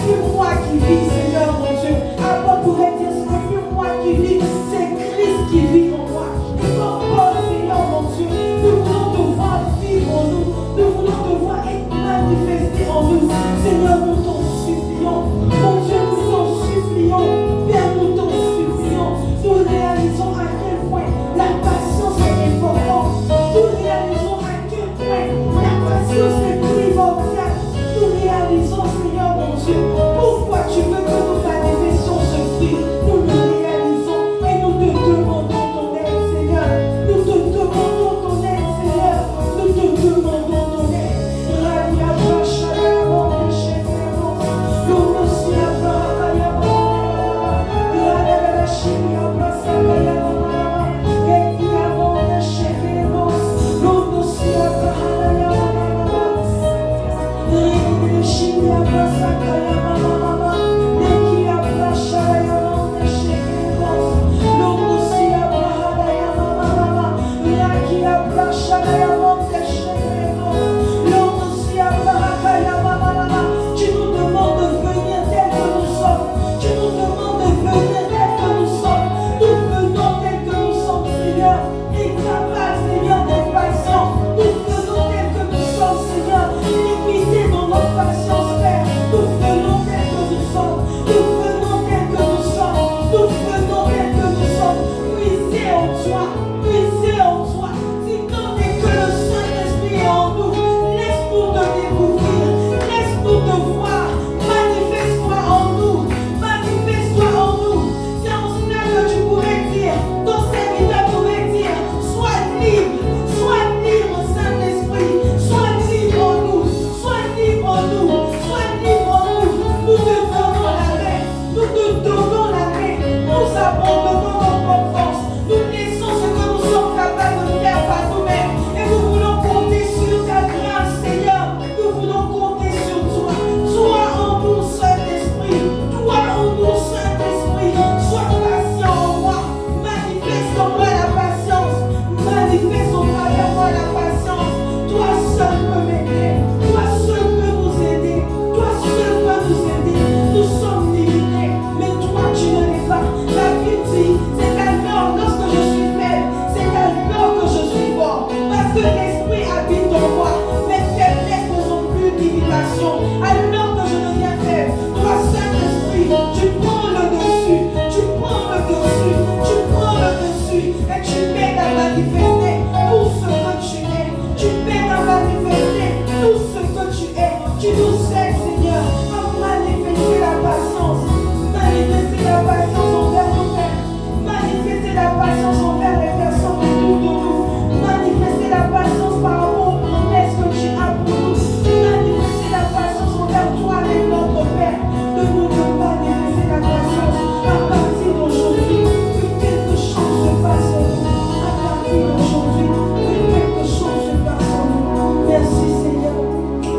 [SPEAKER 1] alors que je ne viens faire. Toi, Saint-Esprit, tu prends le dessus, tu prends le dessus, tu prends le dessus, et tu m'aides à manifester tout ce que tu es. Tu m'aides à manifester tout ce que tu es. Tu nous aides, Seigneur, à manifester la patience. Manifester la patience envers nos pères. Manifester la patience envers les personnes autour de nous. Manifester la patience par rapport aux promesses que tu as pour nous. Manifester la patience envers toi et notre Père. De nous de manifester la patience à partir d'aujourd'hui. Que quelque chose se passe en nous. À partir d'aujourd'hui, que quelque chose se passe en nous. Merci Seigneur.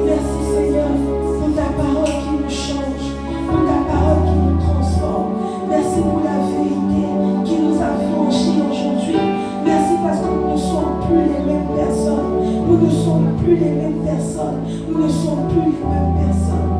[SPEAKER 1] Merci Seigneur pour ta parole qui nous change, pour ta parole qui nous transforme. Merci pour la vérité qui nous a franchis aujourd'hui. Merci parce que nous ne sommes plus les mêmes personnes. Nous ne sommes plus les mêmes personnes. Nous ne sommes plus les mêmes personnes.